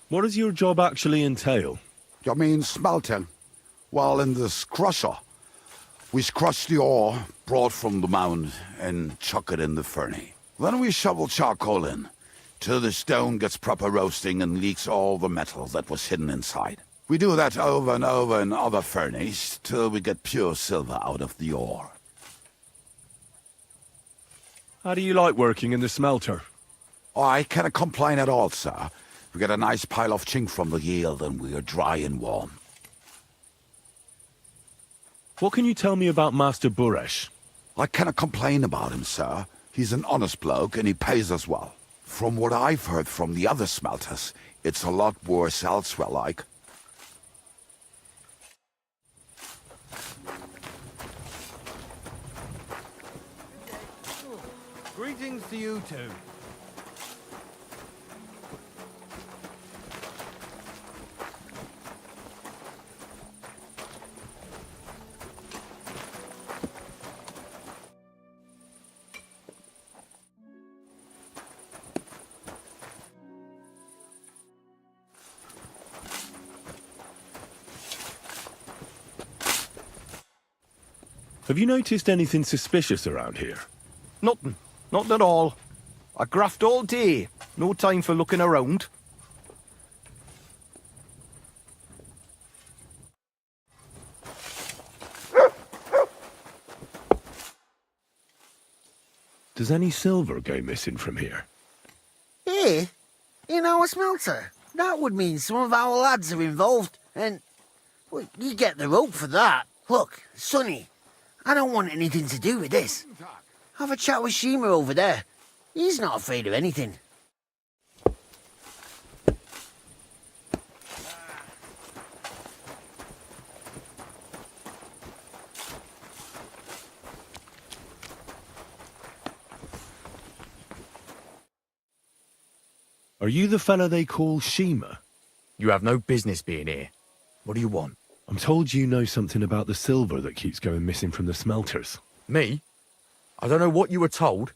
What does your job actually entail? You mean smelting? Well, in this crusher, we crush the ore brought from the mound and chuck it in the furnace. Then we shovel charcoal in, till the stone gets proper roasting and leaks all the metal that was hidden inside. We do that over and over in other furnace, till we get pure silver out of the ore. How do you like working in the smelter? Oh, I cannot complain at all, sir. We get a nice pile of chink from the yield, and we are dry and warm. What can you tell me about Master Buresh? I cannot complain about him, sir. He's an honest bloke, and he pays us well. From what I've heard from the other smelters, it's a lot worse elsewhere, like. Greetings to you too. Have you noticed anything suspicious around here? Nothing. Not at all. I graft all day. No time for looking around. Does any silver go missing from here? Here? In our smelter? That would mean some of our lads are involved, and... well, you get the rope for that. Look, Sonny, I don't want anything to do with this. Have a chat with Shima over there. He's not afraid of anything. Are you the fella they call Shima? You have no business being here. What do you want? I'm told you know something about the silver that keeps going missing from the smelters. Me? I don't know what you were told.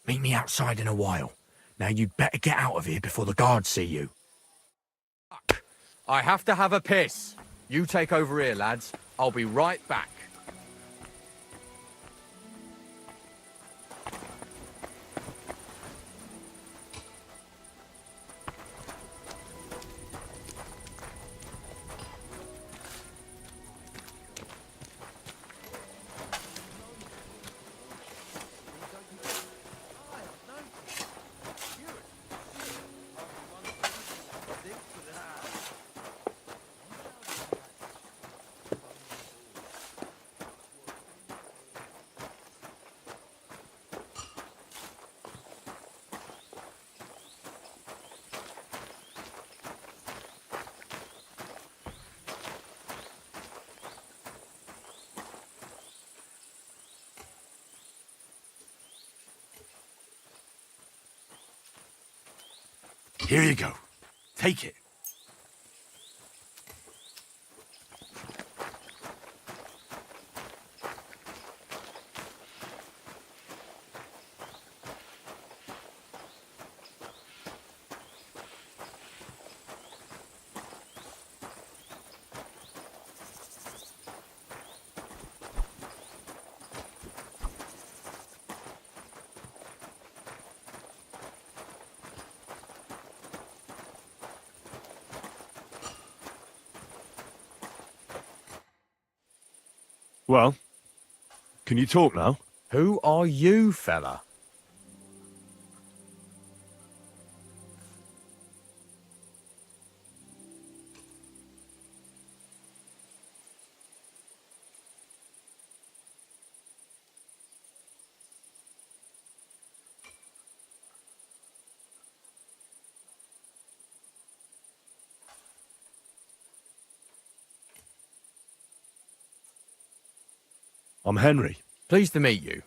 Meet me outside in a while. Now you'd better get out of here before the guards see you. I have to have a piss. You take over here, lads. I'll be right back. Here you go. Take it. Well, can you talk now? Who are you, fella? I'm Henry. Pleased to meet you.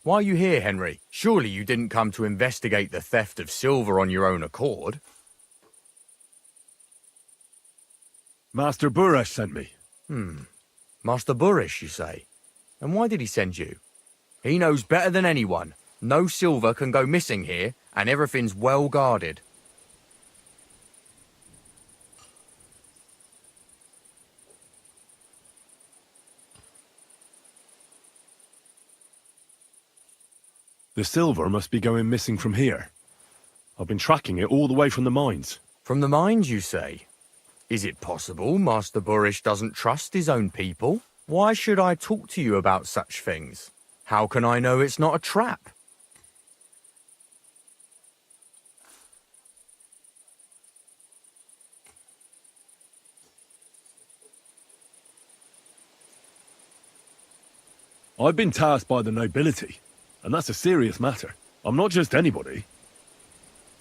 Why are you here, Henry? Surely you didn't come to investigate the theft of silver on your own accord? Master Buresh sent me. Master Burish, you say? And why did he send you? He knows better than anyone. No silver can go missing here, and everything's well guarded. The silver must be going missing from here. I've been tracking it all the way from the mines. From the mines, you say? Is it possible Master Burish doesn't trust his own people? Why should I talk to you about such things? How can I know it's not a trap? I've been tasked by the nobility, and that's a serious matter. I'm not just anybody.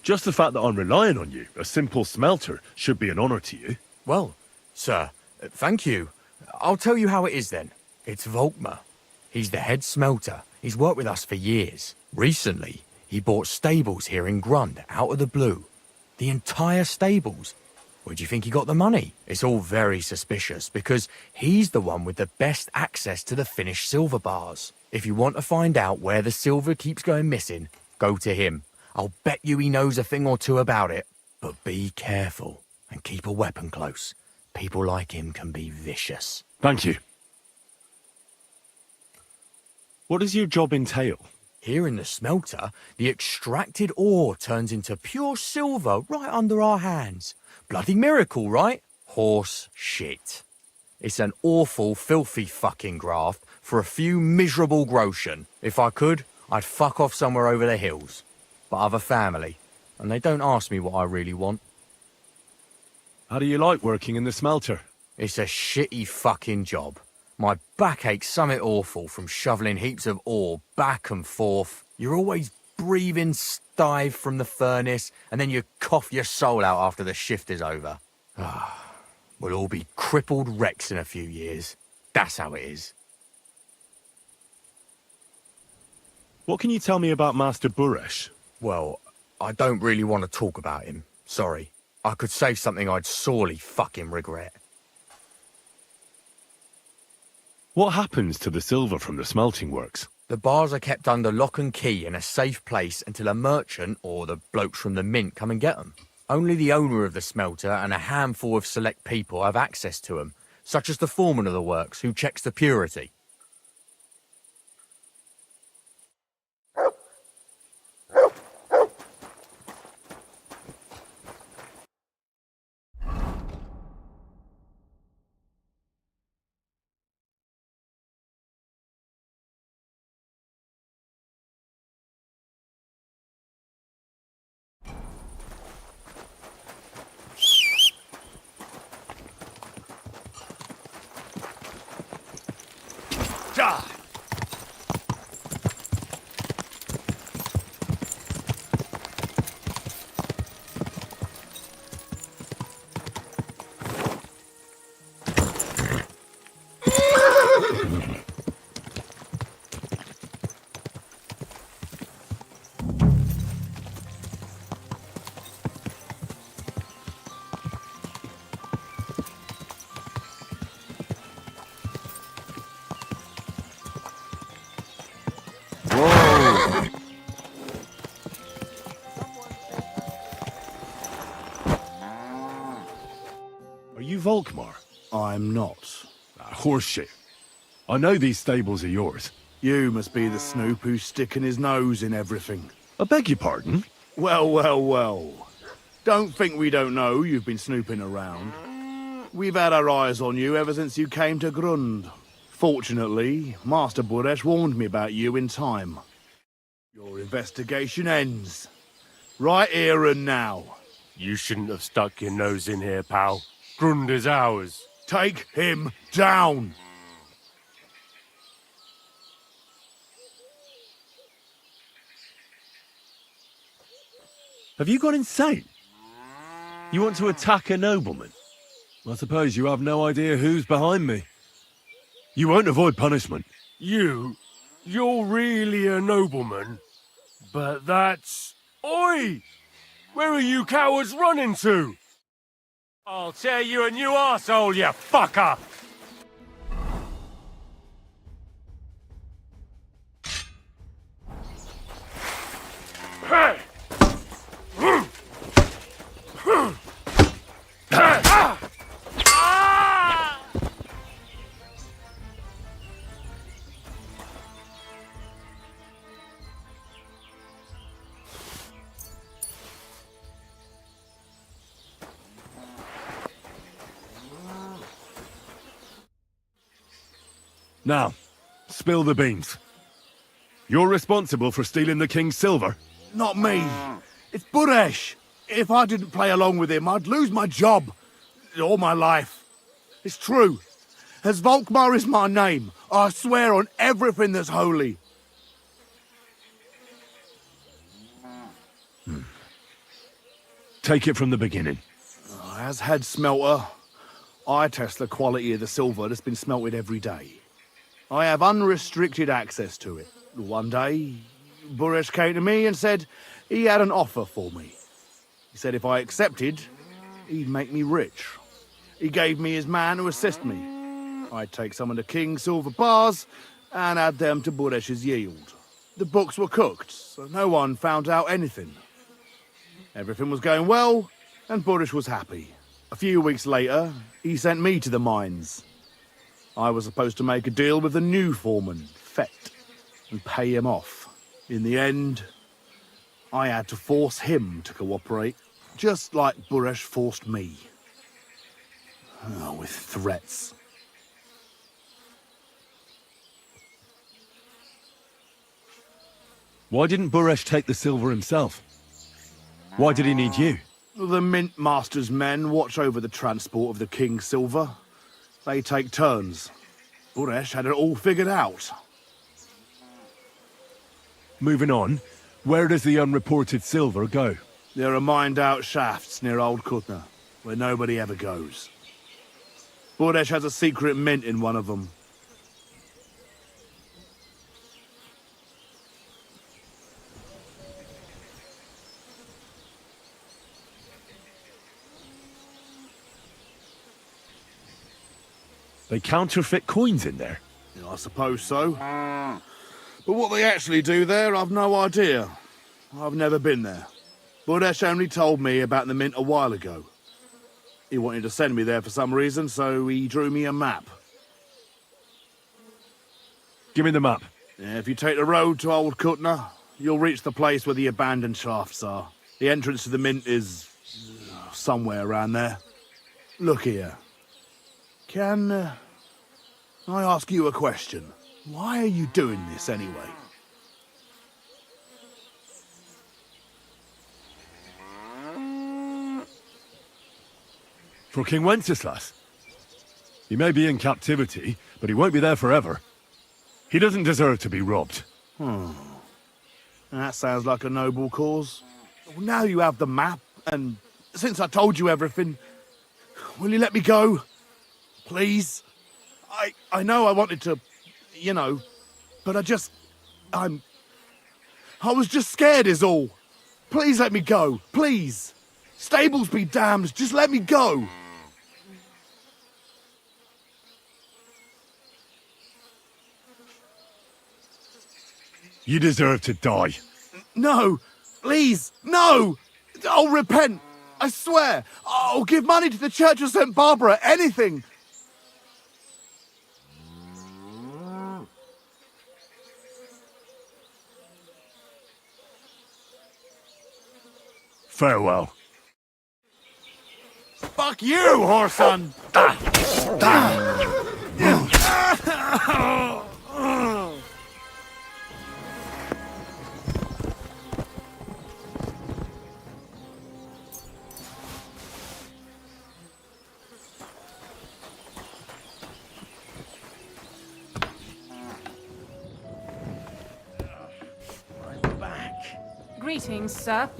Just the fact that I'm relying on you, a simple smelter, should be an honor to you. Well, sir, thank you. I'll tell you how it is then. It's Volkmar. He's the head smelter. He's worked with us for years. Recently, he bought stables here in Grund out of the blue. The entire stables. Where do you think he got the money? It's all very suspicious because he's the one with the best access to the finished silver bars. If you want to find out where the silver keeps going missing, go to him. I'll bet you he knows a thing or two about it. But be careful and keep a weapon close. People like him can be vicious. Thank you. What does your job entail? Here in the smelter, the extracted ore turns into pure silver right under our hands. Bloody miracle, right? Horse shit. It's an awful, filthy fucking graft for a few miserable groschen. If I could, I'd fuck off somewhere over the hills. But I've a family, and they don't ask me what I really want. How do you like working in the smelter? It's a shitty fucking job. My back aches something awful from shoveling heaps of ore back and forth. You're always breathing stive from the furnace, and then you cough your soul out after the shift is over. We'll all be crippled wrecks in a few years. That's how it is. What can you tell me about Master Burish? Well, I don't really want to talk about him. Sorry. I could say something I'd sorely fucking regret. What happens to the silver from the smelting works? The bars are kept under lock and key in a safe place until a merchant or the blokes from the mint come and get them. Only the owner of the smelter and a handful of select people have access to them, such as the foreman of the works who checks the purity. Are you Volkmar? I'm not. Horseshit. I know these stables are yours. You must be the snoop who's sticking his nose in everything. I beg your pardon? Well, well, well. Don't think we don't know you've been snooping around. We've had our eyes on you ever since you came to Grund. Fortunately, Master Burish warned me about you in time. Your investigation ends. Right here and now. You shouldn't have stuck your nose in here, pal. Grund is ours. Take him down! Have you gone insane? You want to attack a nobleman? I suppose you have no idea who's behind me. You won't avoid punishment. You're really a nobleman? But that's... Oi! Where are you cowards running to? I'll tear you a new arsehole, you fucker! Hey! Now, spill the beans. You're responsible for stealing the king's silver? Not me. It's Buresh. If I didn't play along with him, I'd lose my job. All my life. It's true. As Volkmar is my name, I swear on everything that's holy. Take it from the beginning. As head smelter, I test the quality of the silver that's been smelted every day. I have unrestricted access to it. One day, Buresh came to me and said he had an offer for me. He said if I accepted, he'd make me rich. He gave me his man to assist me. I'd take some of the king's silver bars and add them to Buresh's yield. The books were cooked, so no one found out anything. Everything was going well, and Buresh was happy. A few weeks later, he sent me to the mines. I was supposed to make a deal with the new foreman, Fett, and pay him off. In the end, I had to force him to cooperate, just like Buresh forced me. Oh, with threats. Why didn't Buresh take the silver himself? Why did he need you? The Mint Master's men watch over the transport of the king's silver. They take turns. Buresh had it all figured out. Moving on, where does the unreported silver go? There are mined-out shafts near Old Kutna, where nobody ever goes. Buresh has a secret mint in one of them. They counterfeit coins in there? Yeah, I suppose so. But what they actually do there, I've no idea. I've never been there. Buresh only told me about the mint a while ago. He wanted to send me there for some reason, so he drew me a map. Give me the map. Yeah, if you take the road to Old Kutna, you'll reach the place where the abandoned shafts are. The entrance to the mint is somewhere around there. Look here. Can I ask you a question? Why are you doing this anyway? For King Wenceslas. He may be in captivity, but he won't be there forever. He doesn't deserve to be robbed. That sounds like a noble cause. Well, now you have the map, and since I told you everything, will you let me go? Please? I know I wanted to, but I was just scared is all. Please let me go, please. Stables be damned, just let me go. You deserve to die. No, please, no! I'll repent, I swear. I'll give money to the Church of St. Barbara, anything. Farewell. Fuck you, whoreson! I'm back. Greetings, sir.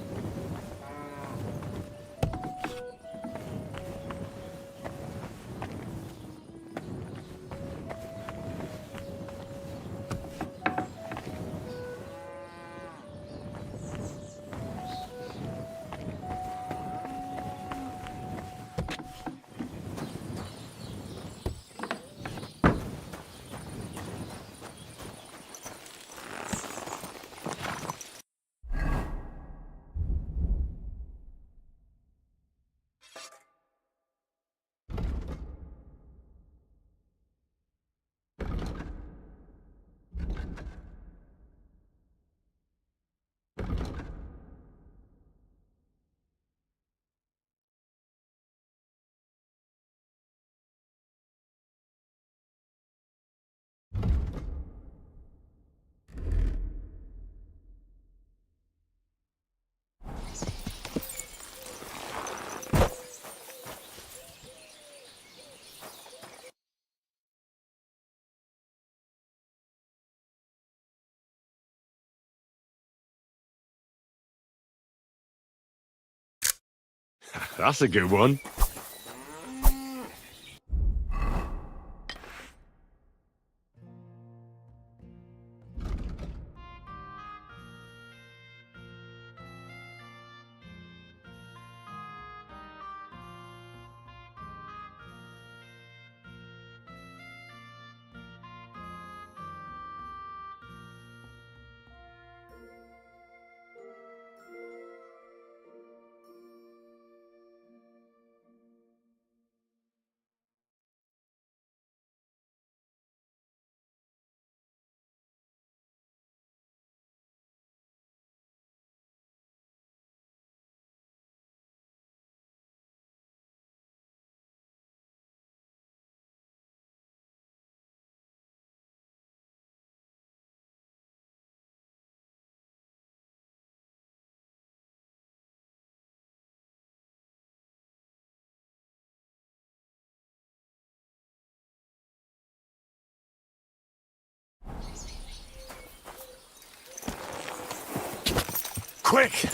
That's a good one. Quick!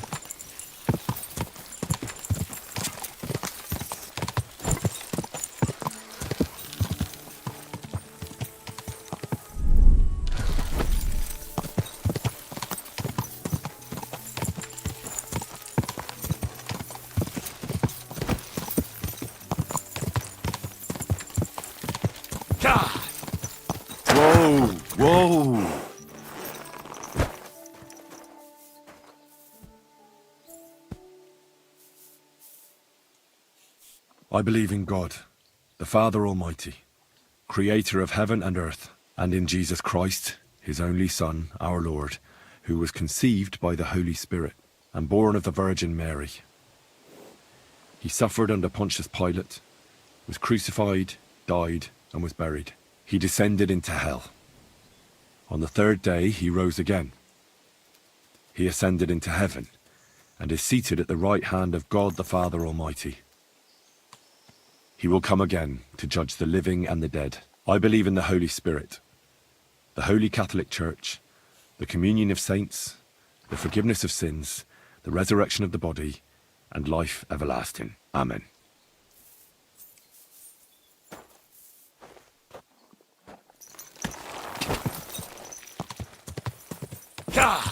Whoa! Whoa! I believe in God, the Father Almighty, creator of heaven and earth, and in Jesus Christ, his only Son, our Lord, who was conceived by the Holy Spirit and born of the Virgin Mary. He suffered under Pontius Pilate, was crucified, died, and was buried. He descended into hell. On the third day he rose again. He ascended into heaven and is seated at the right hand of God the Father Almighty. He will come again to judge the living and the dead. I believe in the Holy Spirit, the Holy Catholic Church, the communion of saints, the forgiveness of sins, the resurrection of the body, and life everlasting. Amen. God!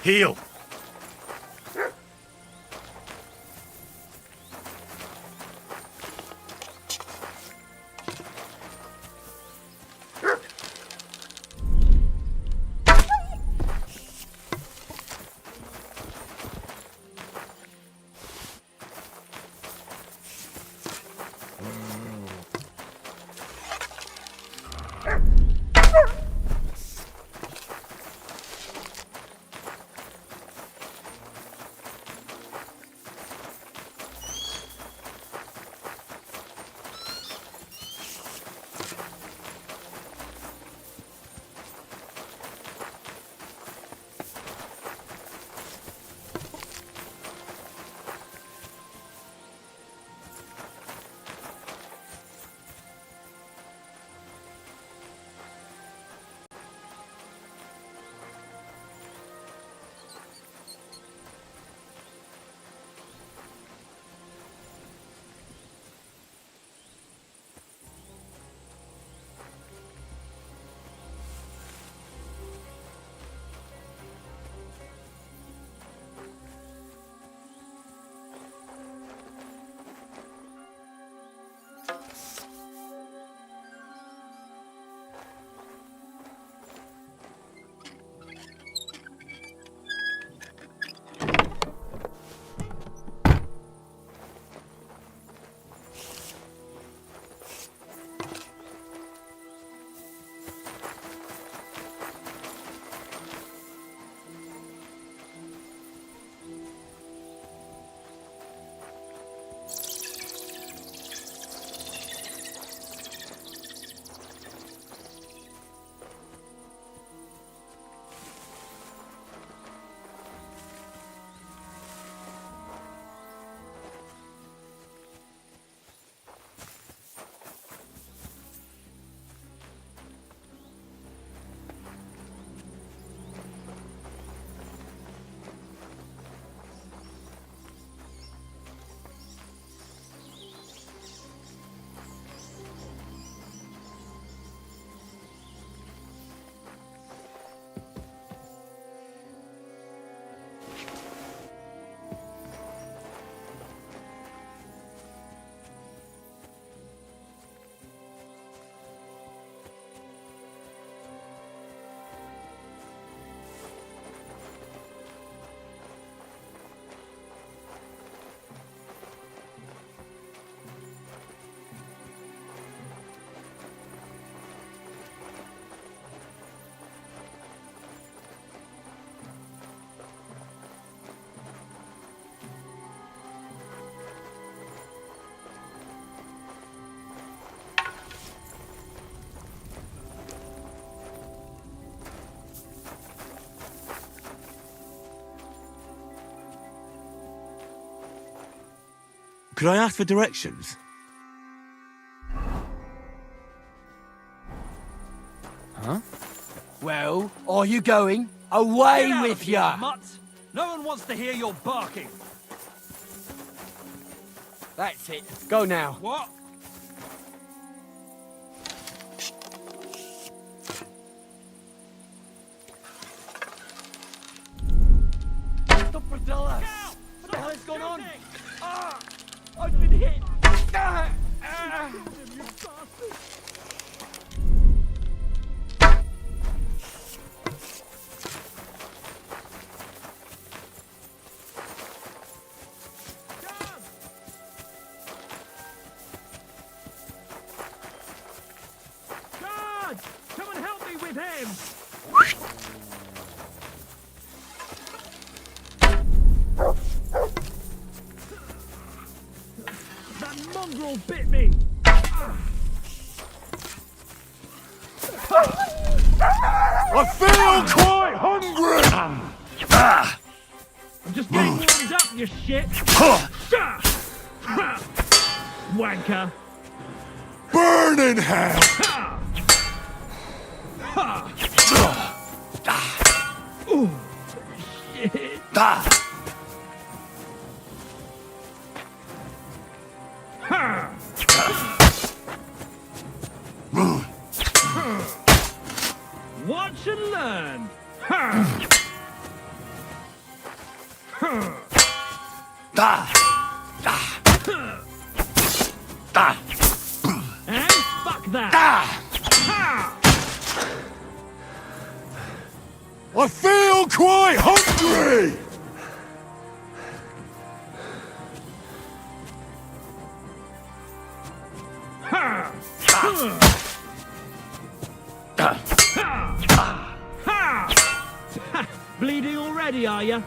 Heal! Could I ask for directions? Huh? Well, are you going? Away with ya! Mutt! No one wants to hear your barking. That's it. Go now. What? Stop, Bradella! What the hell has gone on? Ah! I've been hit! Ah! Ah! Guard! Come and help me with him! That mongrel bit me! I feel quite hungry! I'm just getting warmed up, you shit! Wanker! Burn in hell! Ooh, shit! Watch and learn! And fuck that! I feel quite hungry! Bleeding already, are you?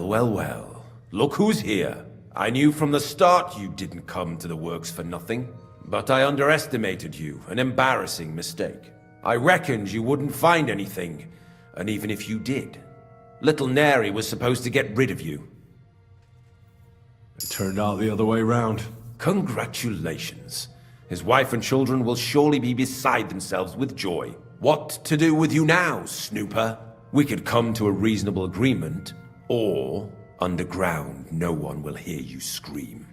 Well, well, well. Look who's here. I knew from the start you didn't come to the works for nothing. But I underestimated you, an embarrassing mistake. I reckoned you wouldn't find anything, and even if you did, little Neri was supposed to get rid of you. It turned out the other way round. Congratulations. His wife and children will surely be beside themselves with joy. What to do with you now, snooper? We could come to a reasonable agreement, or underground no one will hear you scream.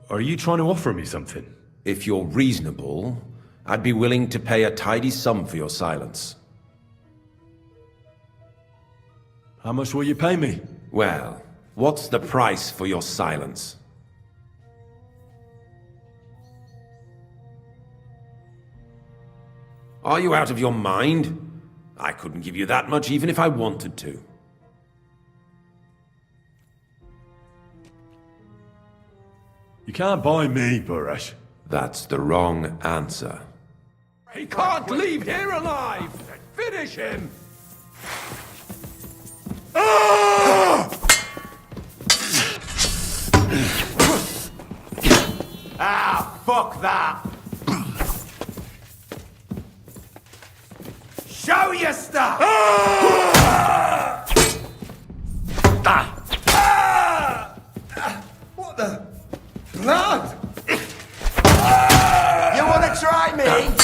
Are you trying to offer me something? If you're reasonable, I'd be willing to pay a tidy sum for your silence. How much will you pay me? Well, what's the price for your silence? Are you out of your mind? I couldn't give you that much even if I wanted to. You can't buy me, Buresh. That's the wrong answer. He can't leave here alive! Finish him! Ah, fuck that! Show your stuff! What the? Blood! You wanna try me?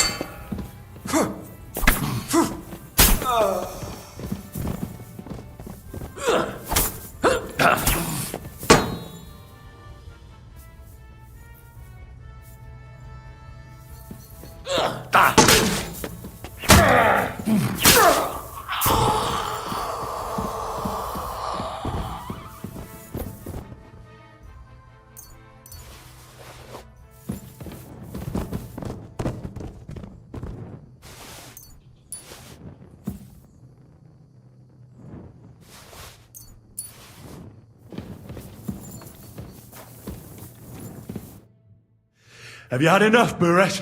Have you had enough, Buresh?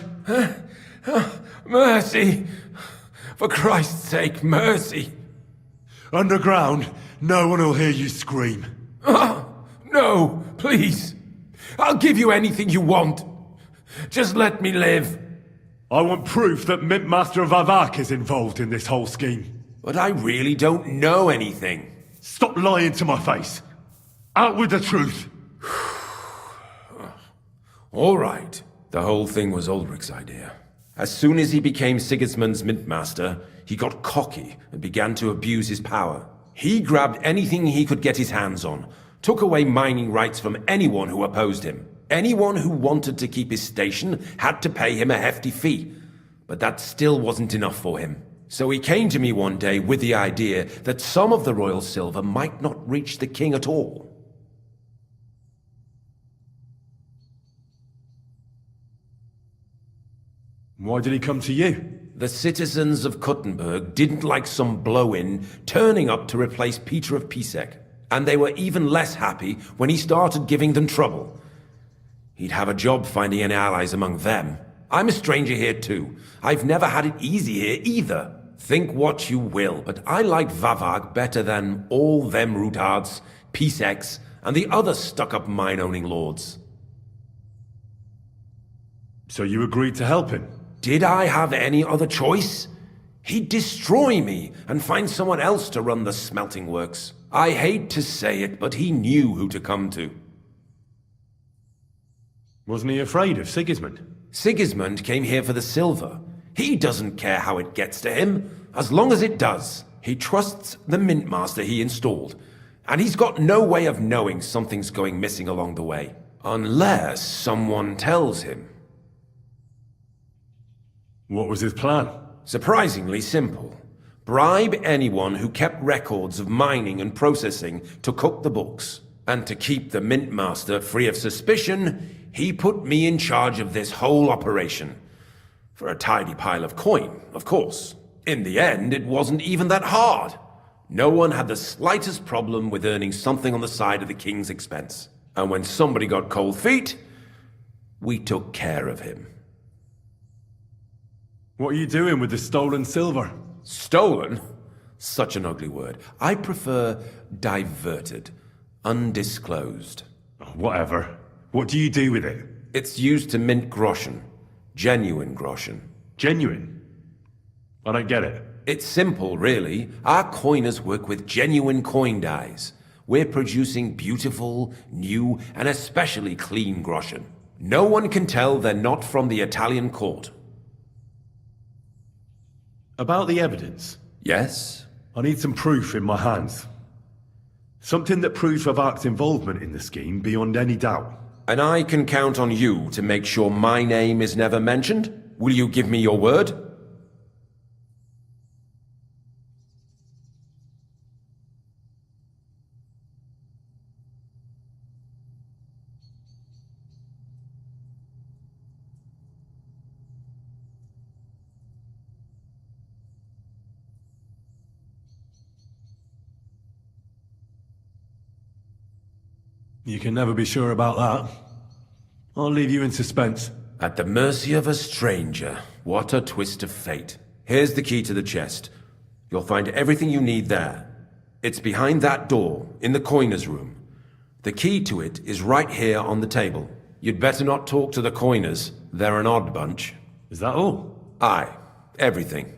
Mercy! For Christ's sake, mercy! Underground, no one will hear you scream. No, please! I'll give you anything you want. Just let me live. I want proof that Mint Master Vavak is involved in this whole scheme. But I really don't know anything. Stop lying to my face. Out with the truth. All right. The whole thing was Ulrich's idea. As soon as he became Sigismund's Mintmaster, he got cocky and began to abuse his power. He grabbed anything he could get his hands on, took away mining rights from anyone who opposed him. Anyone who wanted to keep his station had to pay him a hefty fee. But that still wasn't enough for him. So he came to me one day with the idea that some of the royal silver might not reach the king at all. Why did he come to you? The citizens of Kuttenberg didn't like some blow-in turning up to replace Peter of Pisek, and they were even less happy when he started giving them trouble. He'd have a job finding any allies among them. I'm a stranger here too. I've never had it easy here either. Think what you will, but I like Vavag better than all them Rutards, Piseks, and the other stuck-up mine-owning lords. So you agreed to help him? Did I have any other choice? He'd destroy me and find someone else to run the smelting works. I hate to say it, but he knew who to come to. Wasn't he afraid of Sigismund? Sigismund came here for the silver. He doesn't care how it gets to him, as long as it does. He trusts the Mintmaster he installed, and he's got no way of knowing something's going missing along the way. Unless someone tells him. What was his plan? Surprisingly simple. Bribe anyone who kept records of mining and processing to cook the books. And to keep the Mintmaster free of suspicion, he put me in charge of this whole operation. For a tidy pile of coin, of course. In the end, it wasn't even that hard. No one had the slightest problem with earning something on the side of the king's expense. And when somebody got cold feet, we took care of him. What are you doing with the stolen silver? Stolen? Such an ugly word. I prefer diverted, undisclosed. Whatever. What do you do with it? It's used to mint groschen. Genuine groschen. Genuine? I don't get it. It's simple, really. Our coiners work with genuine coin dies. We're producing beautiful, new, and especially clean groschen. No one can tell they're not from the Italian court. About the evidence? Yes? I need some proof in my hands. Something that proves Vavak's involvement in the scheme beyond any doubt. And I can count on you to make sure my name is never mentioned? Will you give me your word? You can never be sure about that. I'll leave you in suspense. At the mercy of a stranger. What a twist of fate. Here's the key to the chest. You'll find everything you need there. It's behind that door, in the coiner's room. The key to it is right here on the table. You'd better not talk to the coiners. They're an odd bunch. Is that all? Aye. Everything.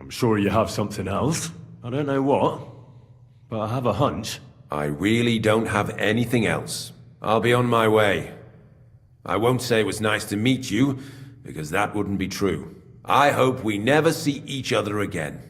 I'm sure you have something else. I don't know what, but I have a hunch. I really don't have anything else. I'll be on my way. I won't say it was nice to meet you, because that wouldn't be true. I hope we never see each other again.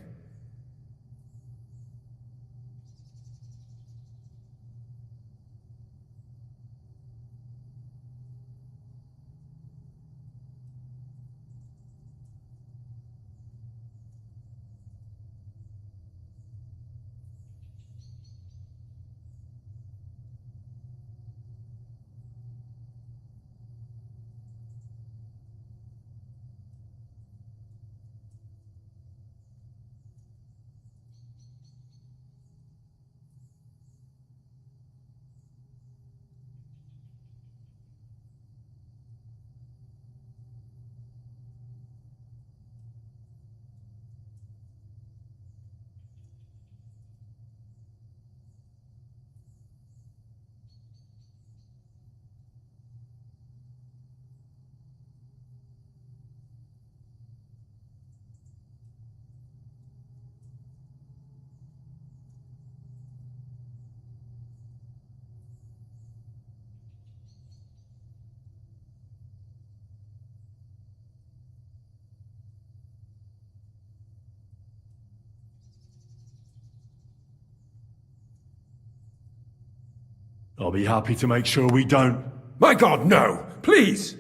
I'll be happy to make sure we don't. My God, no! Please!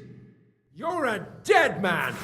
You're a dead man!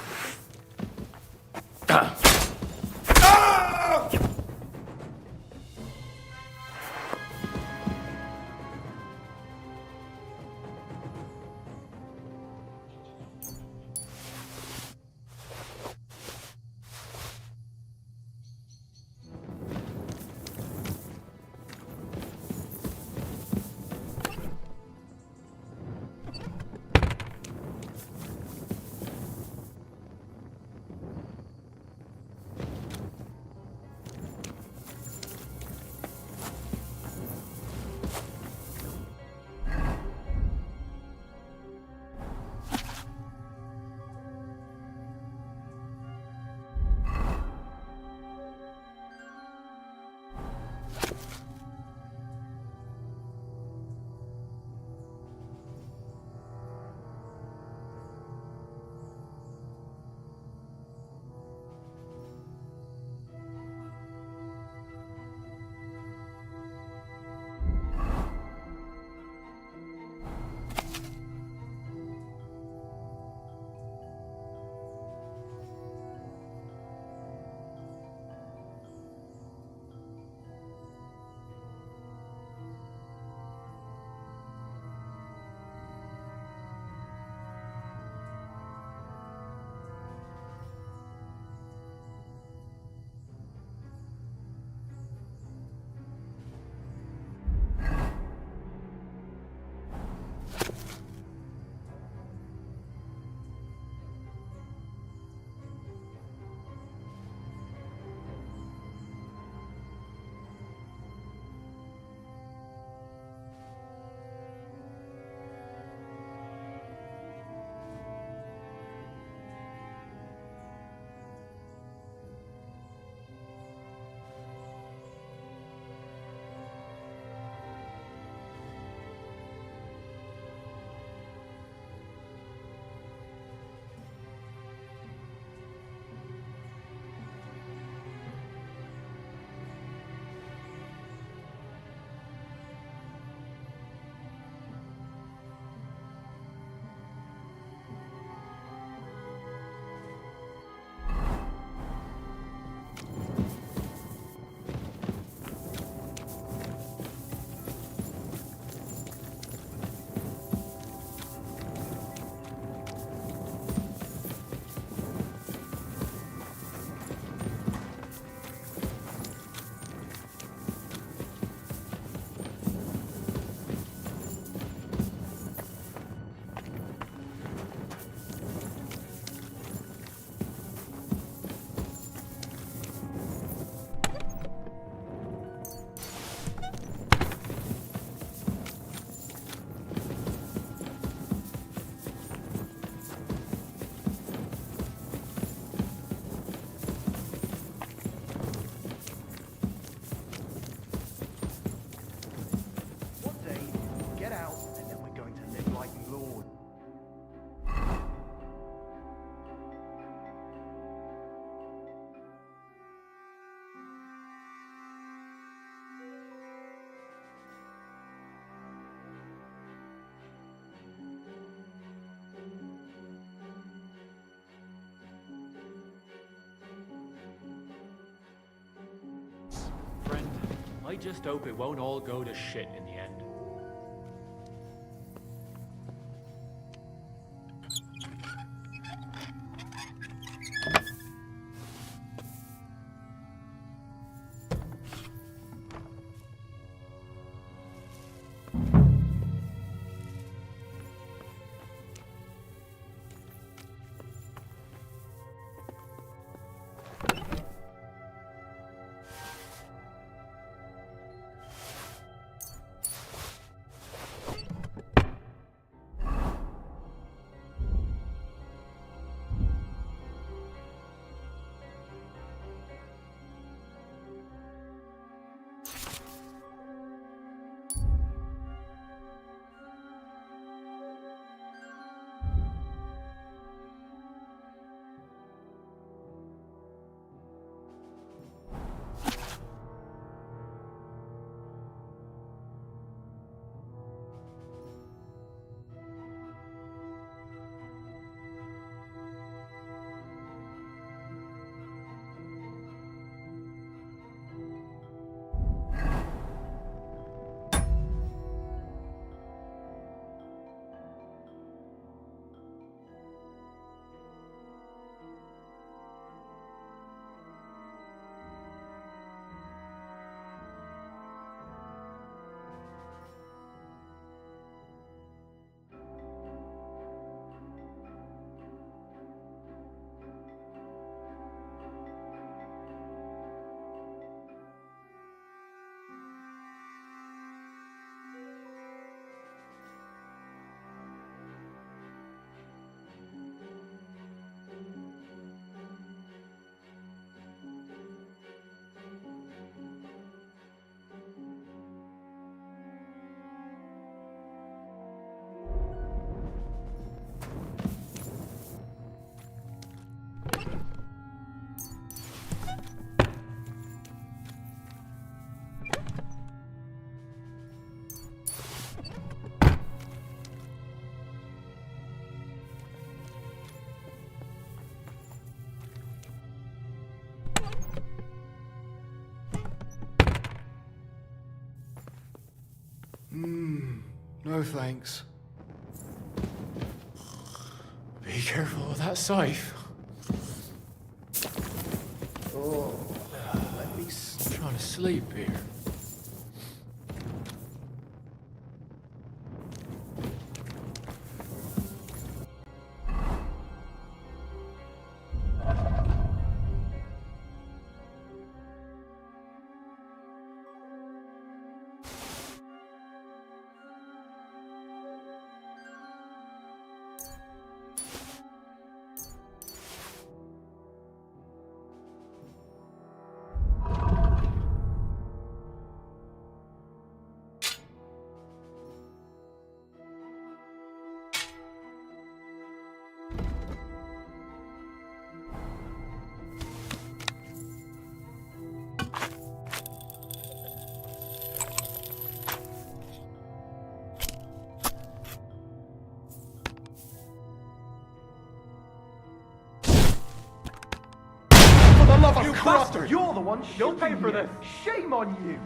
I just hope it won't all go to shit in the end. No thanks. Be careful with that scythe. Oh, at least I'm trying to sleep here. You bastard! You're the one shooting. You'll pay for this. Shame on you!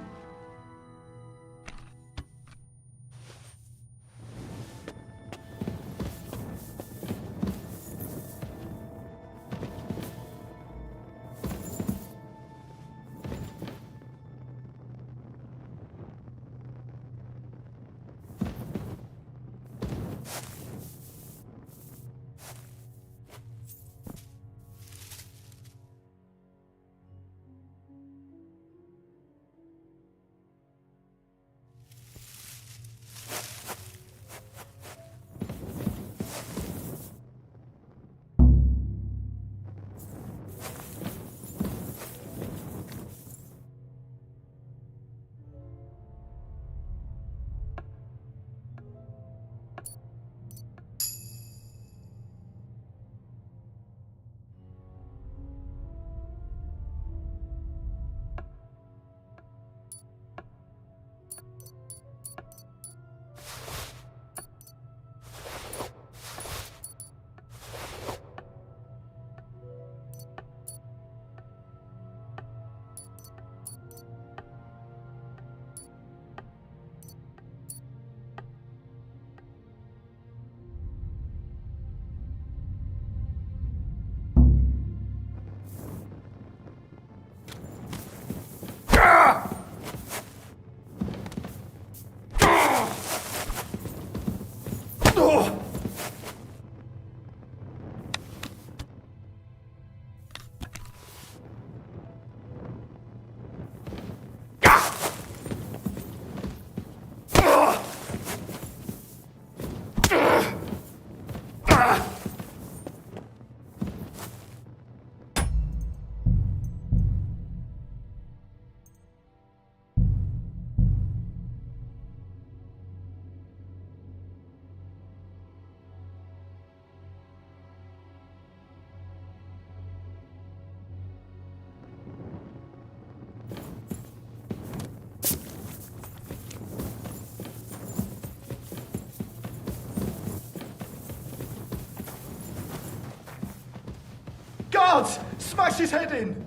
smash his head in!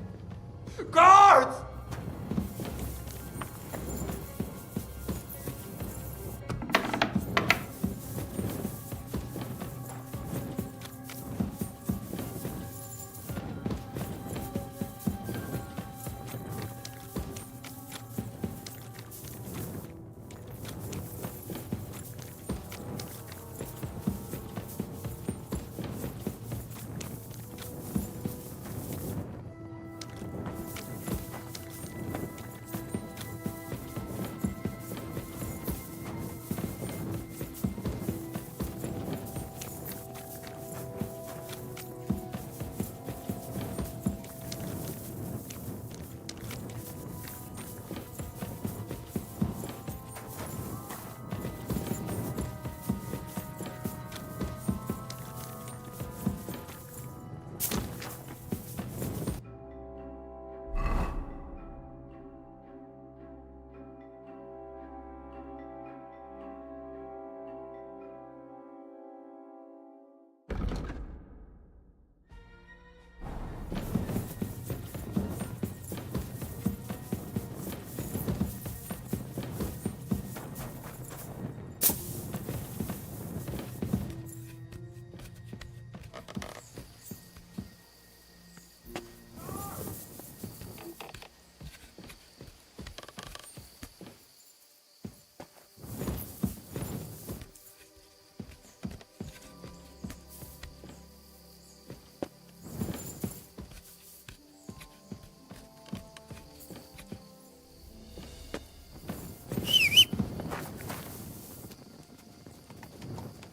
Guards!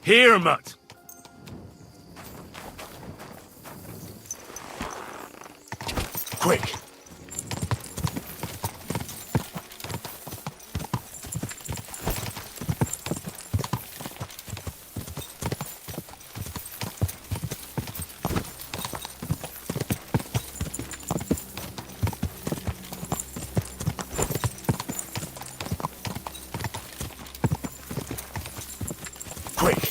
Here, Mutt. Quick! Quick!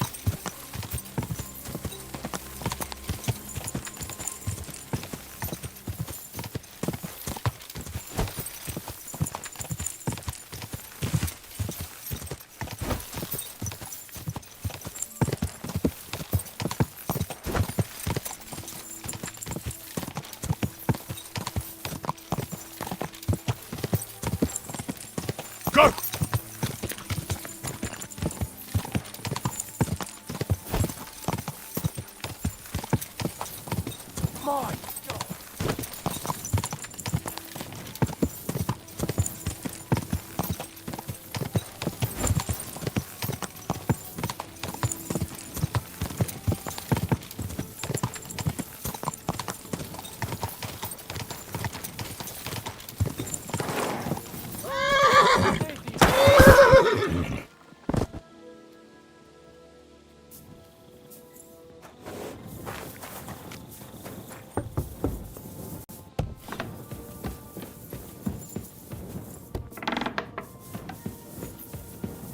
Go! My God!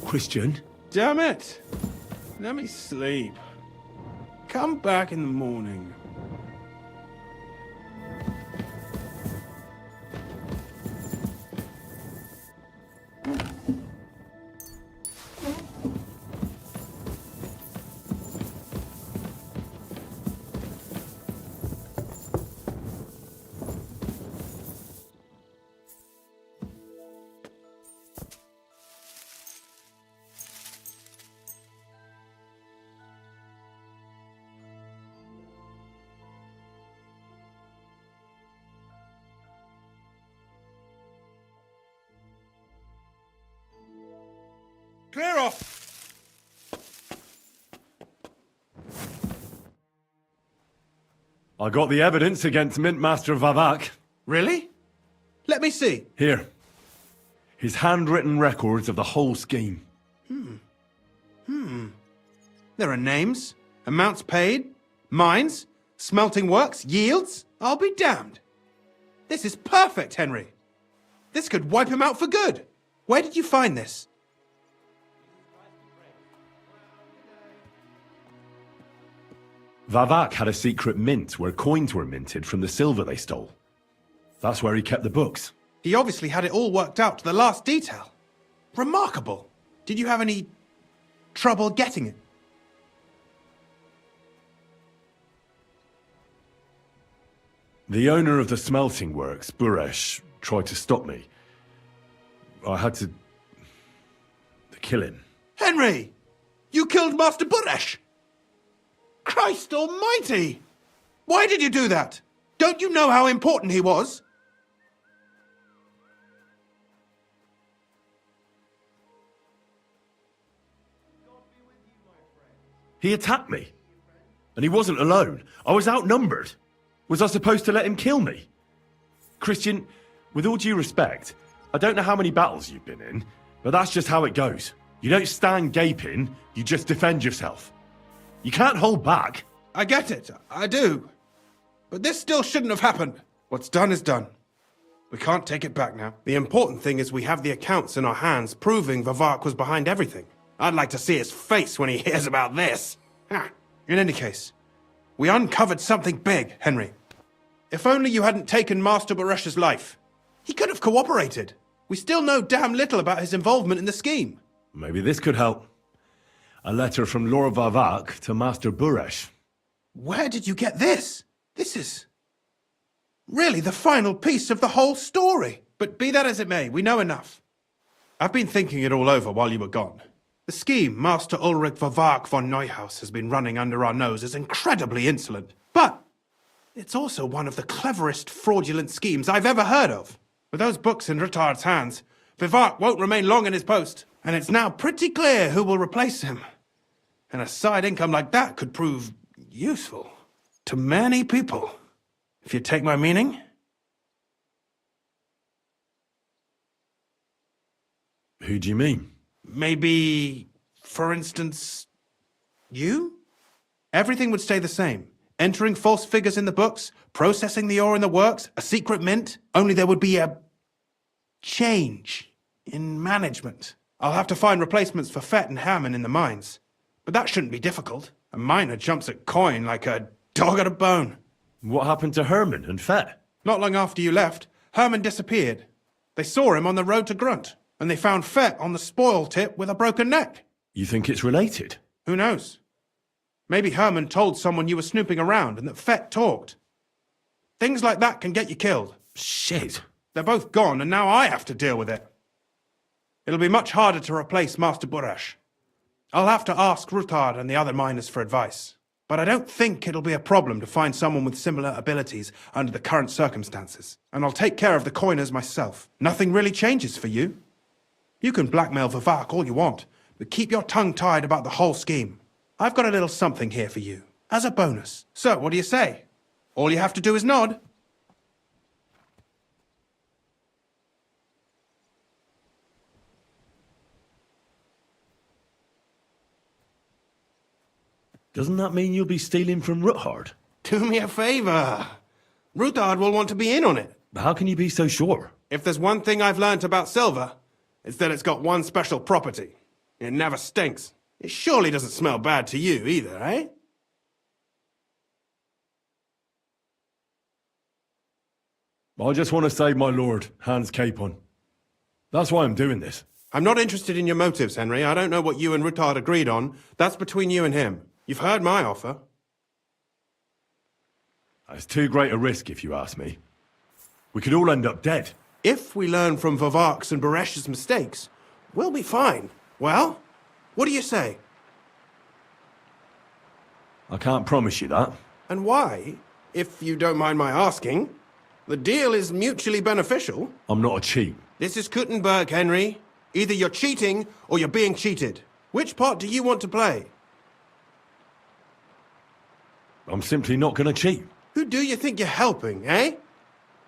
Christian? Damn it! Let me sleep. Come back in the morning. Clear off! I got the evidence against Mintmaster Vavak. Really? Let me see. Here. His handwritten records of the whole scheme. There are names, amounts paid, mines, smelting works, yields. I'll be damned. This is perfect, Henry. This could wipe him out for good. Where did you find this? Vavak had a secret mint where coins were minted from the silver they stole. That's where he kept the books. He obviously had it all worked out to the last detail. Remarkable. Did you have any trouble getting it? The owner of the smelting works, Buresh, tried to stop me. I had to kill him. Henry! You killed Master Buresh! Christ almighty! Why did you do that? Don't you know how important he was? He attacked me. And he wasn't alone. I was outnumbered. Was I supposed to let him kill me? Christian, with all due respect, I don't know how many battles you've been in, but that's just how it goes. You don't stand gaping, you just defend yourself. You can't hold back. I get it, I do. But this still shouldn't have happened. What's done is done. We can't take it back now. The important thing is we have the accounts in our hands proving Vavak was behind everything. I'd like to see his face when he hears about this. In any case, we uncovered something big, Henry. If only you hadn't taken Master Buresh's life. He could have cooperated. We still know damn little about his involvement in the scheme. Maybe this could help. A letter from Lord Vavak to Master Buresh. Where did you get this? This is really the final piece of the whole story. But be that as it may, we know enough. I've been thinking it all over while you were gone. The scheme Master Ulrich Vavak von Neuhaus has been running under our nose is incredibly insolent. But it's also one of the cleverest fraudulent schemes I've ever heard of. With those books in Ruttard's hands, Vavak won't remain long in his post, and it's now pretty clear who will replace him. And a side income like that could prove useful to many people, if you take my meaning. Who do you mean? Maybe, for instance, you? Everything would stay the same. Entering false figures in the books, processing the ore in the works, a secret mint, only there would be a change in management. I'll have to find replacements for Fett and Hammond in the mines. But that shouldn't be difficult. A miner jumps at coin like a dog at a bone. What happened to Herman and Fett? Not long after you left, Herman disappeared. They saw him on the road to Grunt, and they found Fett on the spoil tip with a broken neck. You think it's related? Who knows? Maybe Herman told someone you were snooping around and that Fett talked. Things like that can get you killed. Shit. They're both gone, and now I have to deal with it. It'll be much harder to replace Master Buresh. I'll have to ask Ruttard and the other miners for advice. But I don't think it'll be a problem to find someone with similar abilities under the current circumstances. And I'll take care of the coiners myself. Nothing really changes for you. You can blackmail Vavak all you want, but keep your tongue tied about the whole scheme. I've got a little something here for you, as a bonus. So, what do you say? All you have to do is nod. Doesn't that mean you'll be stealing from Ruttard? Do me a favor. Ruttard will want to be in on it. How can you be so sure? If there's one thing I've learnt about silver, it's that it's got one special property. It never stinks. It surely doesn't smell bad to you either, eh? I just want to save my lord, Hans Capon. That's why I'm doing this. I'm not interested in your motives, Henry. I don't know what you and Ruttard agreed on. That's between you and him. You've heard my offer. It's too great a risk, if you ask me. We could all end up dead. If we learn from Vavak's and Buresh's mistakes, we'll be fine. Well, what do you say? I can't promise you that. And why, if you don't mind my asking? The deal is mutually beneficial. I'm not a cheat. This is Kuttenberg, Henry. Either you're cheating or you're being cheated. Which part do you want to play? I'm simply not going to cheat. Who do you think you're helping, eh?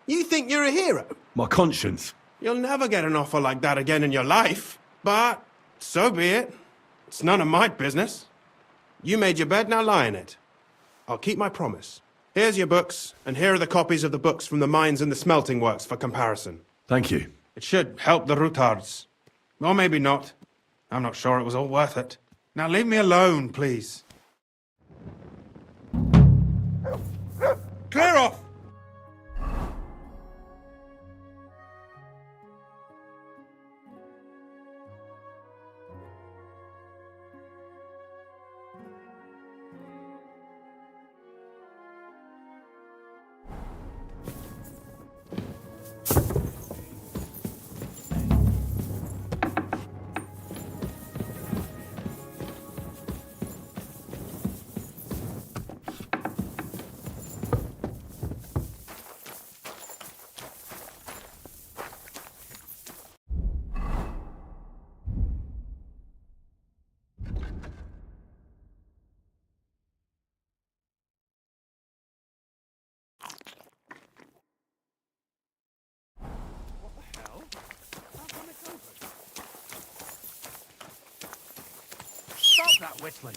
You think you're a hero? My conscience. You'll never get an offer like that again in your life. But so be it. It's none of my business. You made your bed, now lie in it. I'll keep my promise. Here's your books, and here are the copies of the books from the mines and the smelting works for comparison. Thank you. It should help the Ruttards. Or maybe not. I'm not sure it was all worth it. Now leave me alone, please. Clear off! Stop that whistling.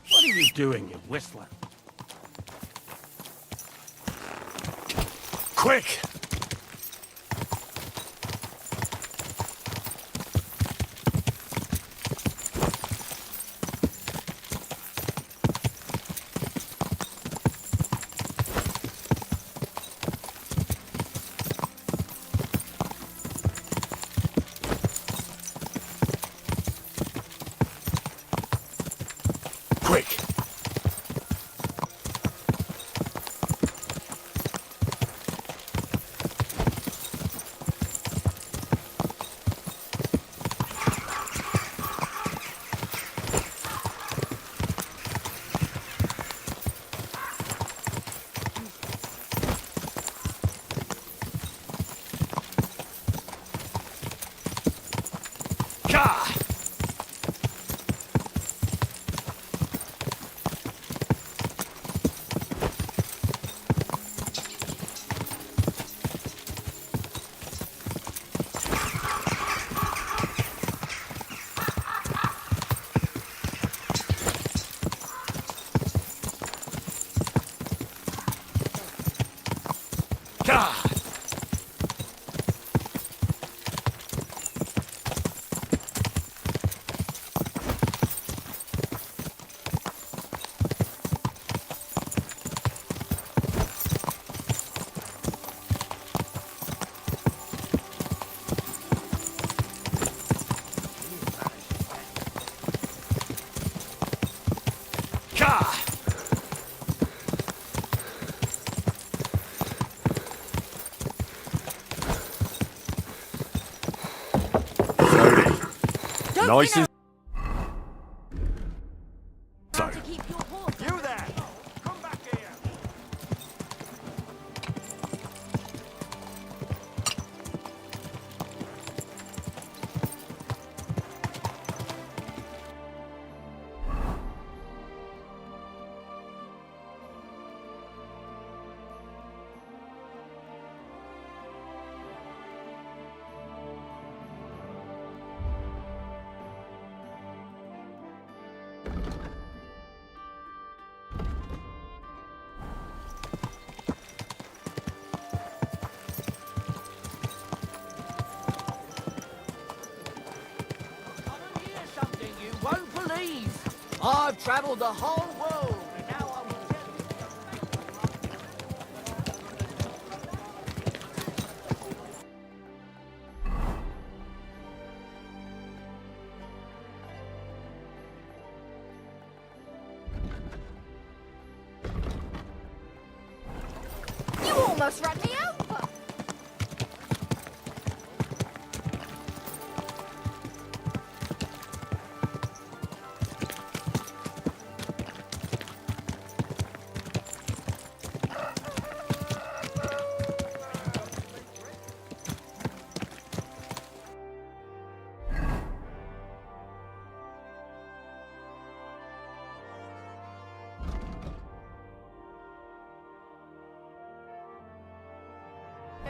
What are you doing, you whistler? Quick! Quick! Gah! Gah! Gah! Nice and so. You there! Come back here! Won't believe. I've travelled the whole world, and now I will tell You almost ran me over.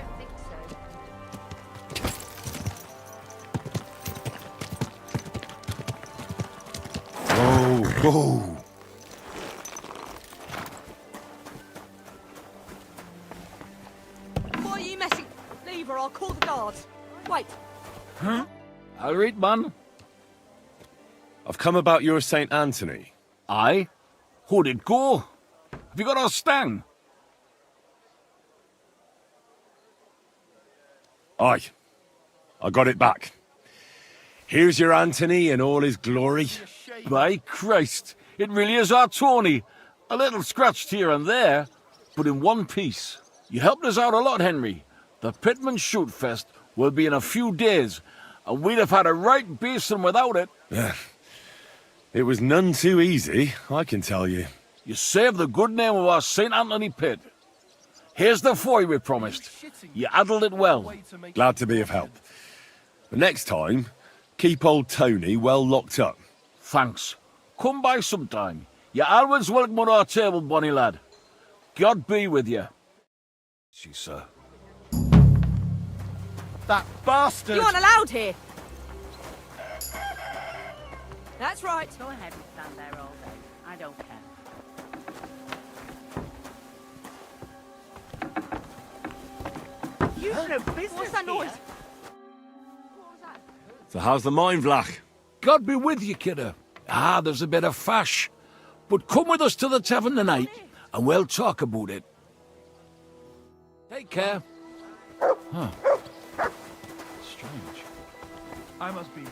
don't think so. Whoa. Why are you messing? Leave or I'll call the guards. Wait. Huh? I'll read, man. I've come about your St. Anthony. Aye? How'd it go? Have you got our stang? Aye. I got it back. Here's your Anthony in all his glory. By Christ, it really is our Tony. A little scratched here and there, but in one piece. You helped us out a lot, Henry. The Pitman Shoot Fest will be in a few days, and we'd have had a right basin without it. It was none too easy, I can tell you. You saved the good name of our St. Anthony pit. Here's the foy we promised. You handled it well. Glad to be of help. The next time, keep old Tony well locked up. Thanks. Come by sometime. You're always welcome at our table, bonny lad. God be with you. She, sir. That bastard! You aren't allowed here. That's right. Go ahead and stand there all day. I don't care. You no business. What's that noise? here. So how's the mine, Vlach? God be with you, kidder. There's a bit of fash. But come with us to the tavern tonight, and we'll talk about it. Take care. Huh. Strange. I must be mad.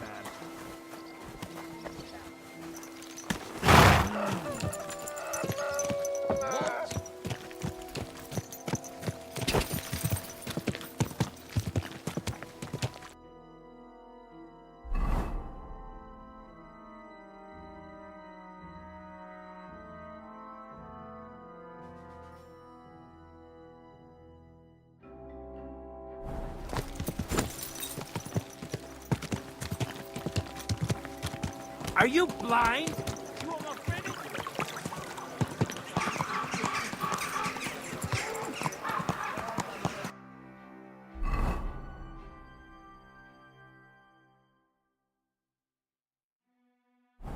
Are you blind?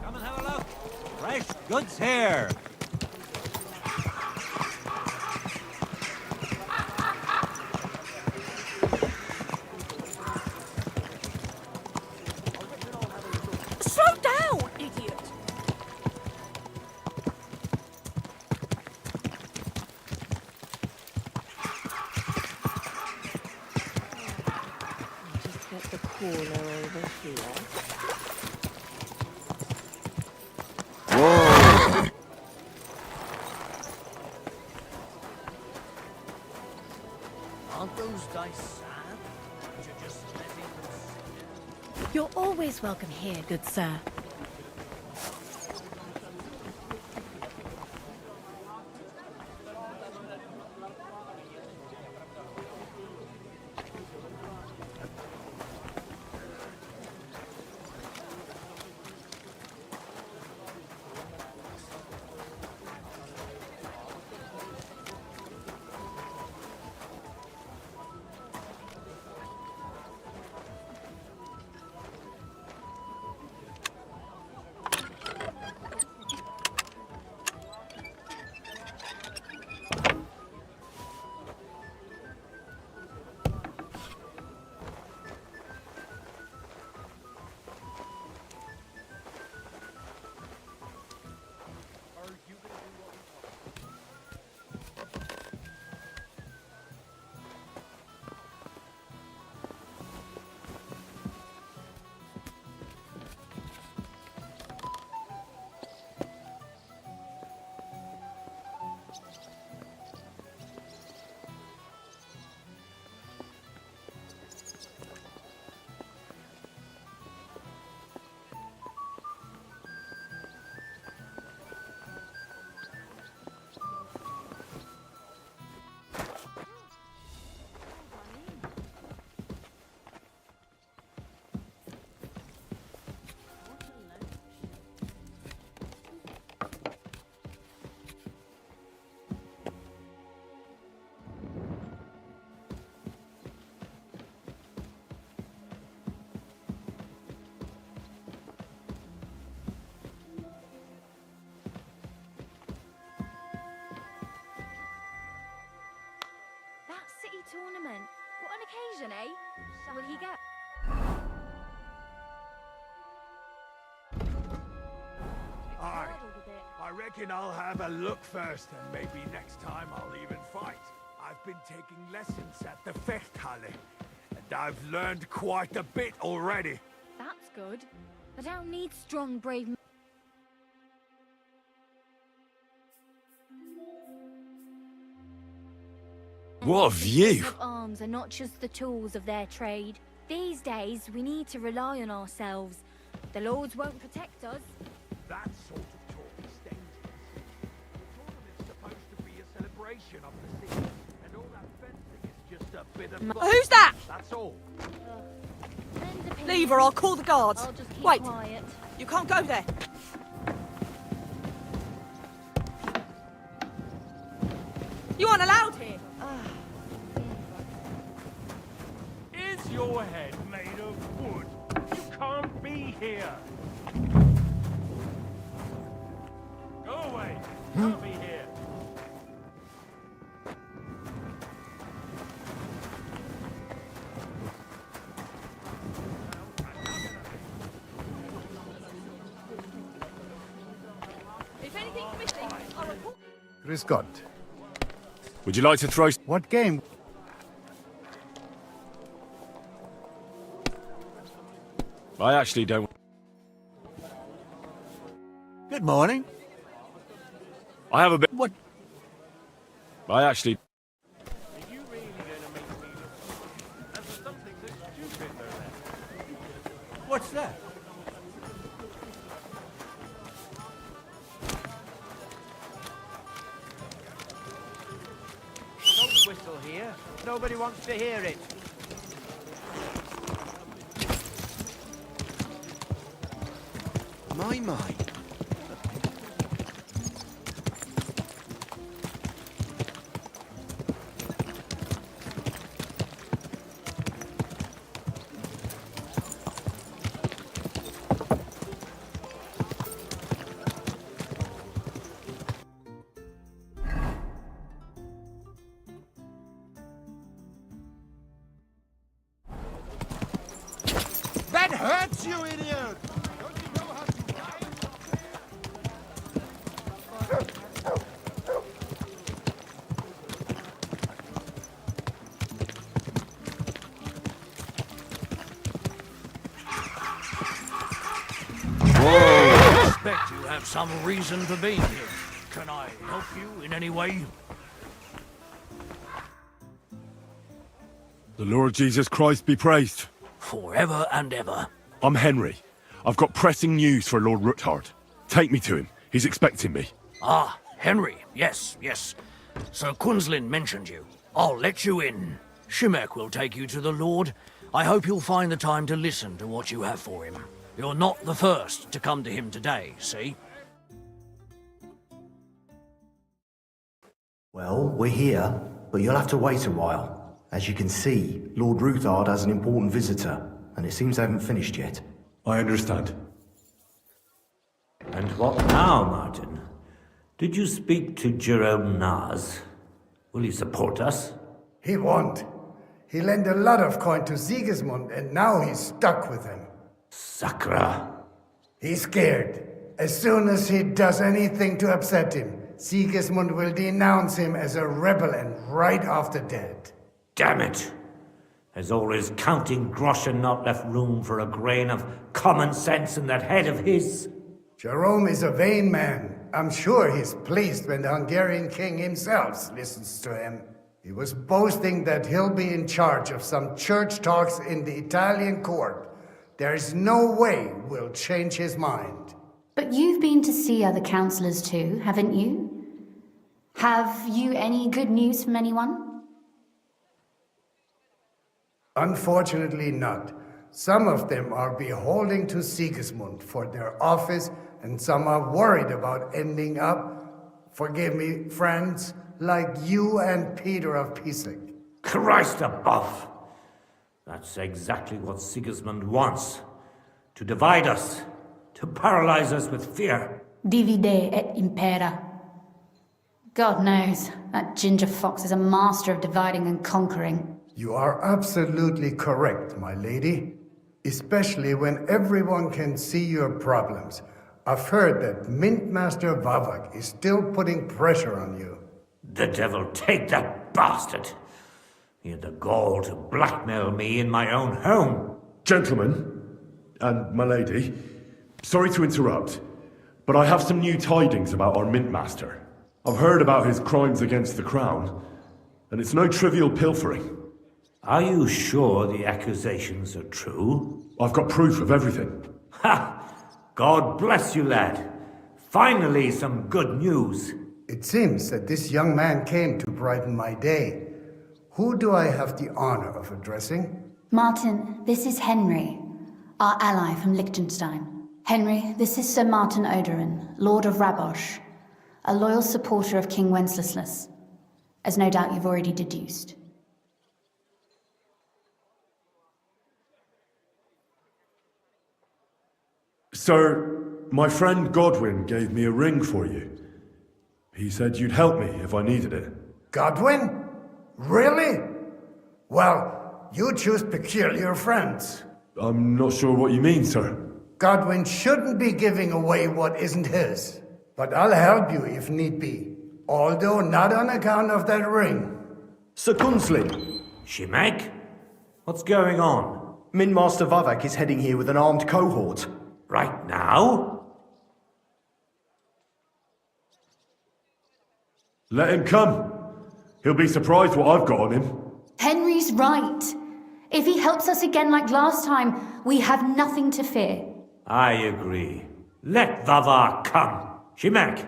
Come and have a look. Fresh goods here. Slow down, idiot. Just get the cooler over here. Whoa! Aren't those dice sad? You're just letting them sit. You're always welcome here, good sir. dungeon, eh? Will he go? I reckon I'll have a look first, and maybe next time I'll even fight. I've been taking lessons at the Fechthalle, and I've learned quite a bit already. That's good. I don't need strong, brave men. What a view! Of arms are not just the tools of their trade. These days, we need to rely on ourselves. The lords won't protect us. That sort of talk is dangerous. The tournament's supposed to be a celebration of the sea, and all that fencing is just a bit of... Who's that? That's all. Leave or I'll call the guards. I'll just keep Wait, quiet. you can't go there. You aren't allowed here. Is your head made of wood? You can't be here. Go away. You can't be here. If anything's missing, I'll report. Grüß Gott. Would you like to throw... What game? I actually don't... Good morning. I have a bit... What? I actually... Are you really going to make me look? As for something so stupid, no less. What's that? Don't whistle here. Nobody wants to hear it. My. That hurts, you idiot! Don't you know how to fight? I expect you have some reason for being here. Can I help you in any way? The Lord Jesus Christ be praised. Forever and ever. I'm Henry. I've got pressing news for Lord Ruthard. Take me to him. He's expecting me. Ah, Henry. Yes. Sir Quinslin mentioned you. I'll let you in. Shimek will take you to the Lord. I hope you'll find the time to listen to what you have for him. You're not the first to come to him today, see? Well, we're here, but you'll have to wait a while. As you can see, Lord Ruthard has an important visitor, and it seems they haven't finished yet. I understand. And what now, Martin? Did you speak to Jerome Naz? Will he support us? He won't. He lent a lot of coin to Sigismund, and now he's stuck with him. Sakra. He's scared. As soon as he does anything to upset him, Sigismund will denounce him as a rebel and right off the dead. Damn it! Has all his counting groschen not left room for a grain of common sense in that head of his? Jerome is a vain man. I'm sure he's pleased when the Hungarian king himself listens to him. He was boasting that he'll be in charge of some church talks in the Italian court. There's no way we'll change his mind. But you've been to see other councillors too, haven't you? Have you any good news from anyone? Unfortunately not. Some of them are beholding to Sigismund for their office, and some are worried about ending up, forgive me, friends, like you and Peter of Pisek. Christ above! That's exactly what Sigismund wants. To divide us. To paralyze us with fear. Divide et impera. God knows, that ginger fox is a master of dividing and conquering. You are absolutely correct, my lady. Especially when everyone can see your problems. I've heard that Mint Master Vavak is still putting pressure on you. The devil take that bastard! He had the gall to blackmail me in my own home. Gentlemen, and my lady, sorry to interrupt, but I have some new tidings about our Mint Master. I've heard about his crimes against the Crown, and it's no trivial pilfering. Are you sure the accusations are true? I've got proof of everything. Ha! God bless you, lad. Finally, some good news. It seems that this young man came to brighten my day. Who do I have the honor of addressing? Martin, this is Henry, our ally from Liechtenstein. Henry, this is Sir Martin Odorin, Lord of Rabosh, a loyal supporter of King Wenceslas, as no doubt you've already deduced. Sir, my friend Godwin gave me a ring for you. He said you'd help me if I needed it. Godwin? Really? Well, you choose peculiar friends. I'm not sure what you mean, sir. Godwin shouldn't be giving away what isn't his. But I'll help you if need be. Although not on account of that ring. Sir Gunslin. Shimek? What's going on? Mint Master Vavak is heading here with an armed cohort. Right now? Let him come. He'll be surprised what I've got on him. Henry's right. If he helps us again like last time, we have nothing to fear. I agree. Let Vavak come. Shimek,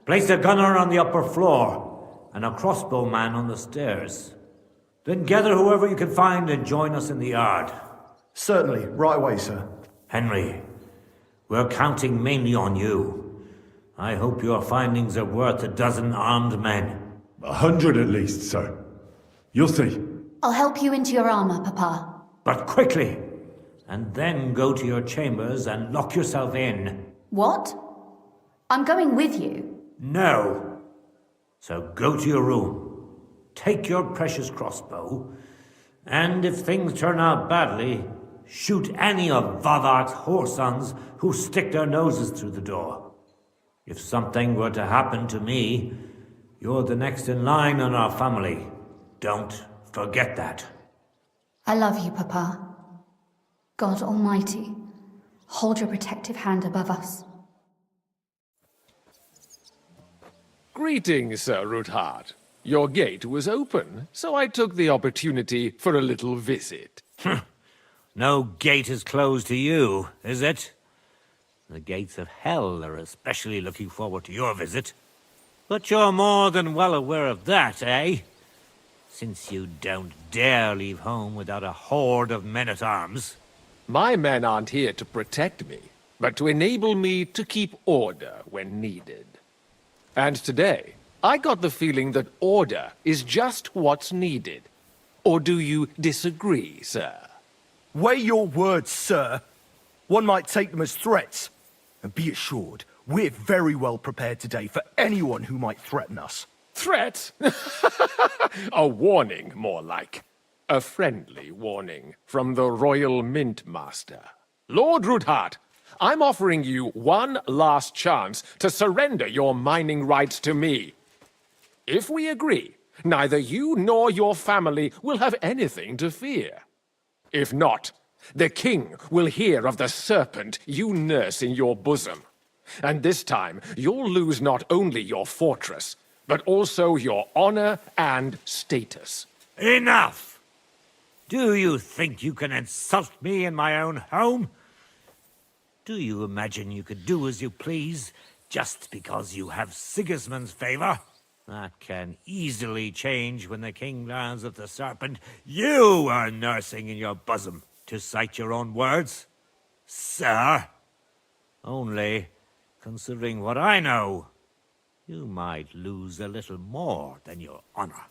place a gunner on the upper floor and a crossbowman on the stairs. Then gather whoever you can find and join us in the yard. Certainly, right away, sir. Henry, we're counting mainly on you. I hope your findings are worth 12 armed men. 100 at least, sir. You'll see. I'll help you into your armor, Papa. But quickly! And then go to your chambers and lock yourself in. What? I'm going with you. No. So go to your room. Take your precious crossbow. And if things turn out badly, shoot any of Vavak's whoresons who stick their noses through the door. If something were to happen to me, you're the next in line in our family. Don't forget that. I love you, Papa. God Almighty, hold your protective hand above us. Greetings, Sir Ruthard. Your gate was open, so I took the opportunity for a little visit. No gate is closed to you, is it? The gates of hell are especially looking forward to your visit. But you're more than well aware of that, eh? Since you don't dare leave home without a horde of men-at-arms. My men aren't here to protect me, but to enable me to keep order when needed. And today, I got the feeling that order is just what's needed. Or do you disagree, sir? Weigh your words, sir. One might take them as threats. And be assured, we're very well prepared today for anyone who might threaten us. Threat? A warning, more like. A friendly warning from the Royal Mint Master. Lord Ruthard, I'm offering you one last chance to surrender your mining rights to me. If we agree, neither you nor your family will have anything to fear. If not, the king will hear of the serpent you nurse in your bosom. And this time, you'll lose not only your fortress, but also your honor and status. Enough! Do you think you can insult me in my own home? Do you imagine you could do as you please, just because you have Sigismund's favor? That can easily change when the king learns of the serpent you are nursing in your bosom, to cite your own words. Sir, only, considering what I know, you might lose a little more than your honor.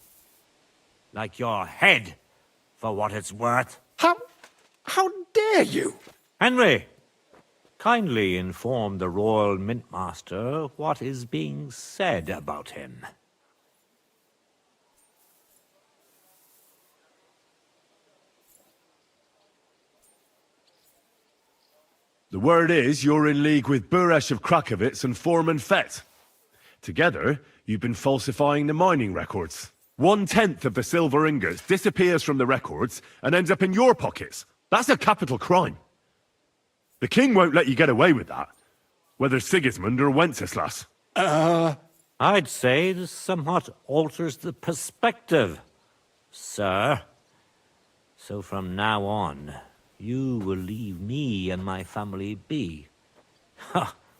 Like your head, for what it's worth. How dare you? Henry, kindly inform the Royal Mint Master what is being said about him. The word is you're in league with Buresh of Krakowitz and Foreman Fett. Together, you've been falsifying the mining records. 1/10 of the silver ingots disappears from the records and ends up in your pockets. That's a capital crime. The king won't let you get away with that, whether Sigismund or Wenceslas. I'd say this somewhat alters the perspective, sir. So from now on, you will leave me and my family be.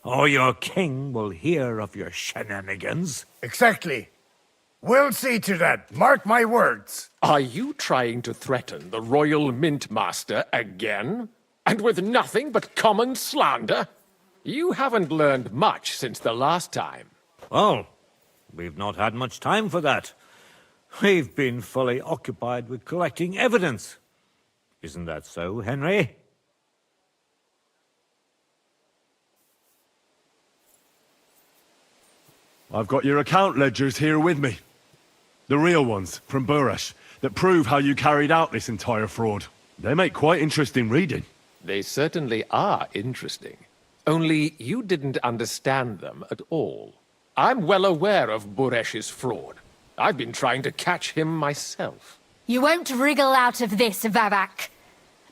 Or your king will hear of your shenanigans. Exactly. We'll see to that. Mark my words. Are you trying to threaten the Royal Mint Master again? And with nothing but common slander? You haven't learned much since the last time. Well, we've not had much time for that. We've been fully occupied with collecting evidence. Isn't that so, Henry? I've got your account ledgers here with me. The real ones, from Buresh, that prove how you carried out this entire fraud. They make quite interesting reading. They certainly are interesting. Only you didn't understand them at all. I'm well aware of Buresh's fraud. I've been trying to catch him myself. You won't wriggle out of this, Vavak.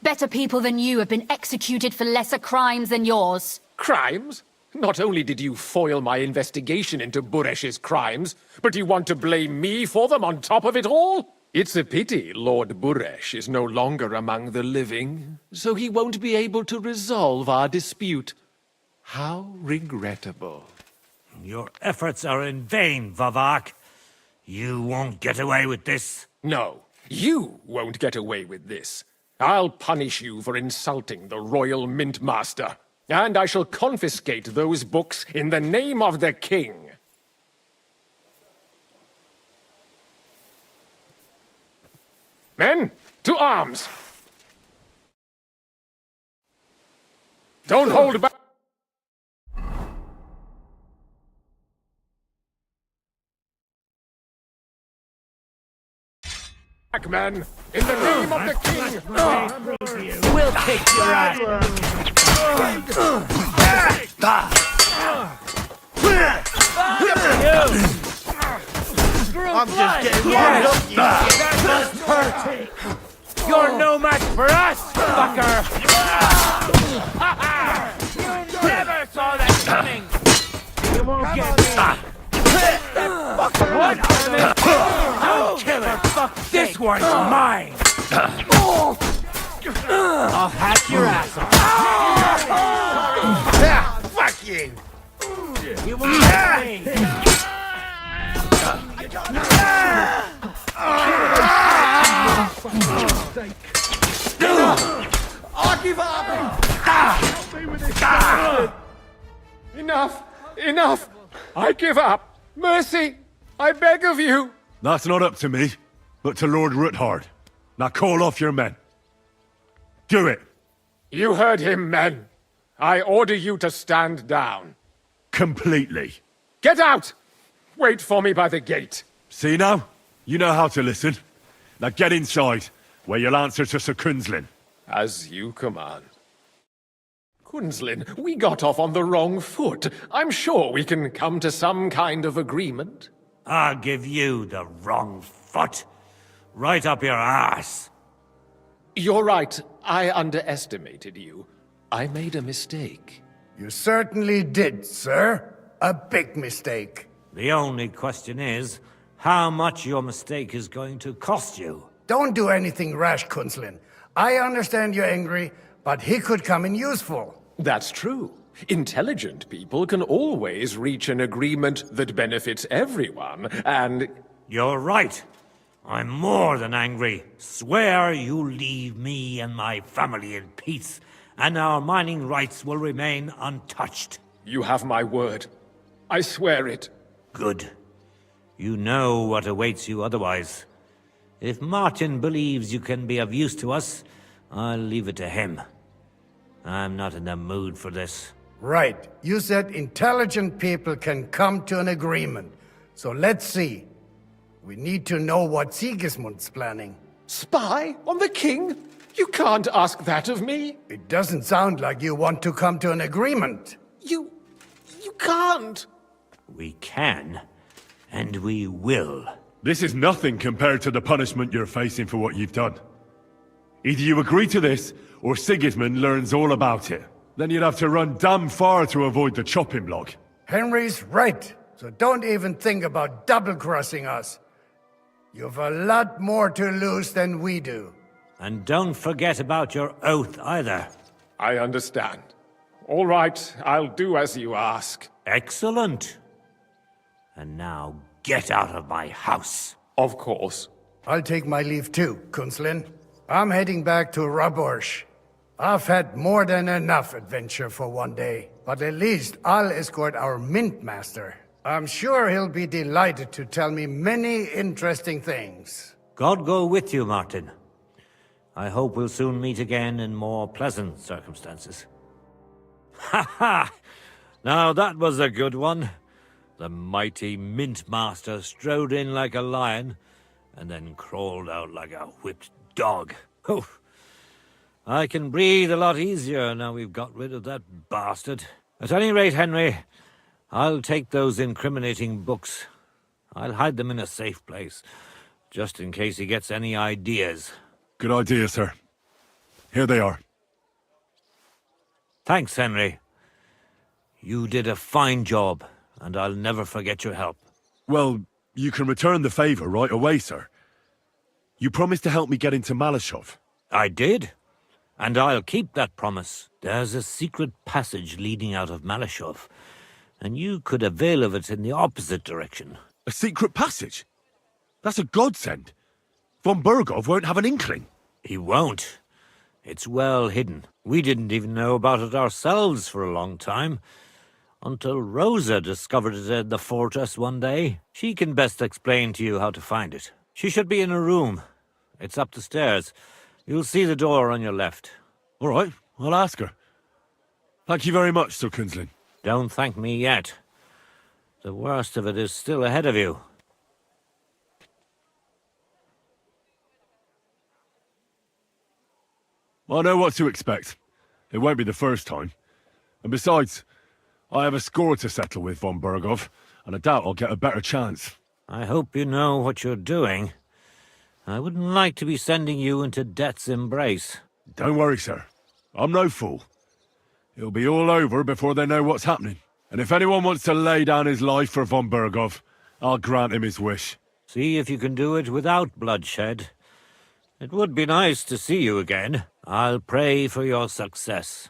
Better people than you have been executed for lesser crimes than yours. Crimes? Not only did you foil my investigation into Buresh's crimes, but you want to blame me for them on top of it all? It's a pity Lord Buresh is no longer among the living, so he won't be able to resolve our dispute. How regrettable. Your efforts are in vain, Vavak. You won't get away with this. No, you won't get away with this. I'll punish you for insulting the Royal Mint Master, and I shall confiscate those books in the name of the king. Men, to arms! Don't hold back! Men, in the name of the king! We'll kick your ass! I'm just getting warmed up, you That must hurt! You're no match for us, fucker! You never saw that coming! You won't get me! What? Don't kill her! Fuck, this one's mine! I'll hack your ass off! Fuck you! You won't get me! I'll give up! Help me with this. Enough! Enough! I give up! Mercy! I beg of you! That's not up to me, but to Lord Ruthard. Now call off your men. Do it! You heard him, men. I order you to stand down. Completely. Get out! Wait for me by the gate. See now? You know how to listen. Now get inside, where you'll answer to Sir Kunzlin. As you command. Kunzlin, we got off on the wrong foot. I'm sure we can come to some kind of agreement. I'll give you the wrong foot. Right up your ass. You're right. I underestimated you. I made a mistake. You certainly did, sir. A big mistake. The only question is, how much your mistake is going to cost you. Don't do anything rash, Kunzlin. I understand you're angry, but he could come in useful. That's true. Intelligent people can always reach an agreement that benefits everyone, and... You're right. I'm more than angry. Swear you'll leave me and my family in peace, and our mining rights will remain untouched. You have my word. I swear it. Good. You know what awaits you otherwise. If Martin believes you can be of use to us, I'll leave it to him. I'm not in the mood for this. Right. You said intelligent people can come to an agreement. So let's see. We need to know what Sigismund's planning. Spy on the king? You can't ask that of me. It doesn't sound like you want to come to an agreement. You can't. We can, and we will. This is nothing compared to the punishment you're facing for what you've done. Either you agree to this, or Sigismund learns all about it. Then you'd have to run damn far to avoid the chopping block. Henry's right, so don't even think about double-crossing us. You've a lot more to lose than we do. And don't forget about your oath either. I understand. All right, I'll do as you ask. Excellent. And now get out of my house. Of course. I'll take my leave too, Kunslin. I'm heading back to Raborsh. I've had more than enough adventure for one day, but at least I'll escort our Mint Master. I'm sure he'll be delighted to tell me many interesting things. God go with you, Martin. I hope we'll soon meet again in more pleasant circumstances. Ha ha! Now that was a good one. The mighty Mint Master strode in like a lion, and then crawled out like a whipped dog. Oof. I can breathe a lot easier now we've got rid of that bastard. At any rate, Henry, I'll take those incriminating books. I'll hide them in a safe place, just in case he gets any ideas. Good idea, sir. Here they are. Thanks, Henry. You did a fine job, and I'll never forget your help. Well, you can return the favor right away, sir. You promised to help me get into Malashov. I did, and I'll keep that promise. There's a secret passage leading out of Malashov, and you could avail of it in the opposite direction. A secret passage? That's a godsend. Von Bergov won't have an inkling. He won't. It's well hidden. We didn't even know about it ourselves for a long time, until Rosa discovered it in the fortress one day. She can best explain to you how to find it. She should be in a room. It's up the stairs. You'll see the door on your left. All right, I'll ask her. Thank you very much, Sir Kunslin. Don't thank me yet. The worst of it is still ahead of you. I know what to expect. It won't be the first time. And besides, I have a score to settle with Von Bergov, and I doubt I'll get a better chance. I hope you know what you're doing. I wouldn't like to be sending you into death's embrace. Don't worry, sir. I'm no fool. It'll be all over before they know what's happening. And if anyone wants to lay down his life for Von Bergov, I'll grant him his wish. See if you can do it without bloodshed. It would be nice to see you again. I'll pray for your success.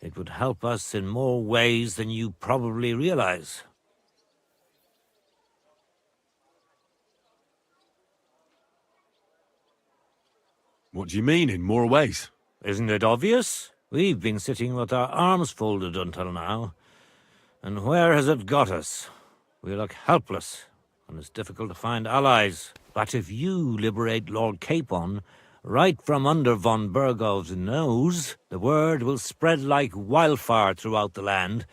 It would help us in more ways than you probably realize. What do you mean, in more ways? Isn't it obvious? We've been sitting with our arms folded until now. And where has it got us? We look helpless, and it's difficult to find allies. But if you liberate Lord Capon, right from under von Bergov's nose, the word will spread like wildfire throughout the land,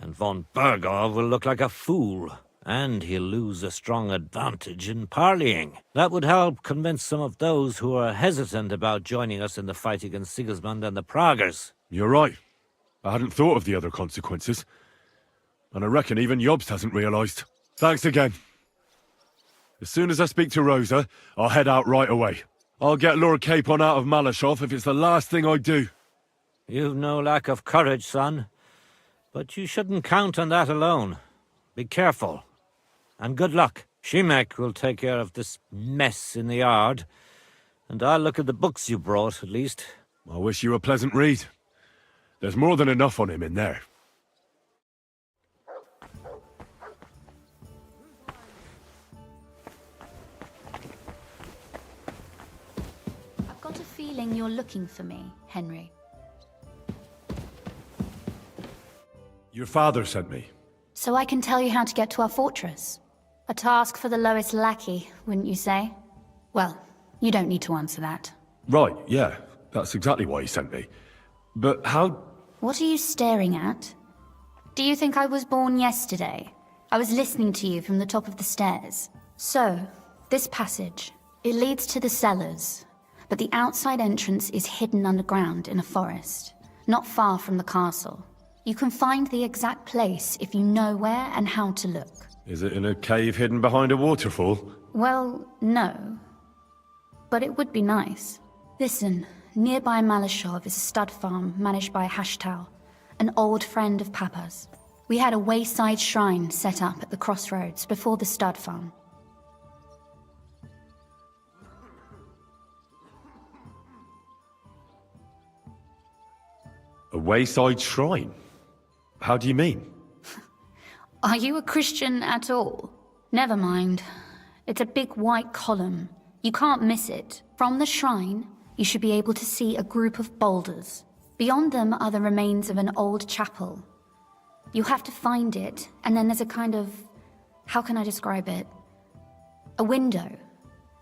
and von Bergov will look like a fool, and he'll lose a strong advantage in parleying. That would help convince some of those who are hesitant about joining us in the fight against Sigismund and the Praguers. You're right. I hadn't thought of the other consequences. And I reckon even Jobst hasn't realized. Thanks again. As soon as I speak to Rosa, I'll head out right away. I'll get Lord Capon out of Malashov if it's the last thing I do. You've no lack of courage, son. But you shouldn't count on that alone. Be careful. And good luck. Shimek will take care of this mess in the yard. And I'll look at the books you brought, at least. I wish you a pleasant read. There's more than enough on him in there. I've got a feeling you're looking for me, Henry. Your father sent me. So I can tell you how to get to our fortress. A task for the lowest lackey, wouldn't you say? Well, you don't need to answer that. Right, yeah. That's exactly why he sent me. But how... What are you staring at? Do you think I was born yesterday? I was listening to you from the top of the stairs. So, this passage, it leads to the cellars. but the outside entrance is hidden underground in a forest, not far from the castle. You can find the exact place if you know where and how to look. Is it in a cave hidden behind a waterfall? Well, no. But it would be nice. Listen, nearby Malashov is a stud farm managed by Hashtal, an old friend of Papa's. We had a wayside shrine set up at the crossroads before the stud farm. A wayside shrine? How do you mean? Are you a Christian at all? Never mind. It's a big white column. You can't miss it. From the shrine, you should be able to see a group of boulders. Beyond them are the remains of an old chapel. You have to find it, and then there's a kind of... how can I describe it? A window.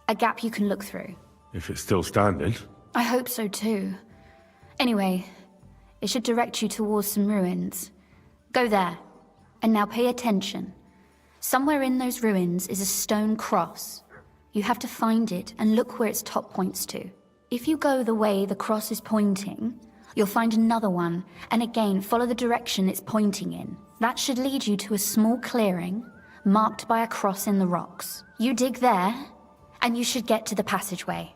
A gap you can look through. If it's still standing. I hope so too. Anyway, it should direct you towards some ruins. Go there. And now pay attention. Somewhere in those ruins is a stone cross. You have to find it and look where its top points to. If you go the way the cross is pointing, you'll find another one, and again follow the direction it's pointing in. That should lead you to a small clearing, marked by a cross in the rocks. You dig there, and you should get to the passageway.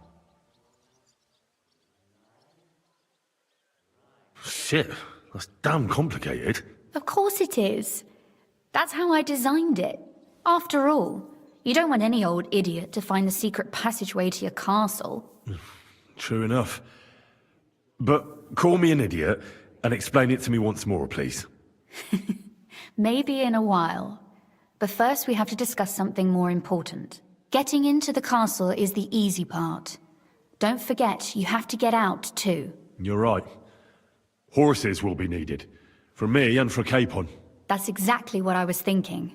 Shit, that's damn complicated. Of course it is. That's how I designed it. After all, you don't want any old idiot to find the secret passageway to your castle. True enough. But call me an idiot and explain it to me once more, please. Maybe in a while. But first we have to discuss something more important. Getting into the castle is the easy part. Don't forget, you have to get out too. You're right. Horses will be needed. For me and for Capon. That's exactly what I was thinking.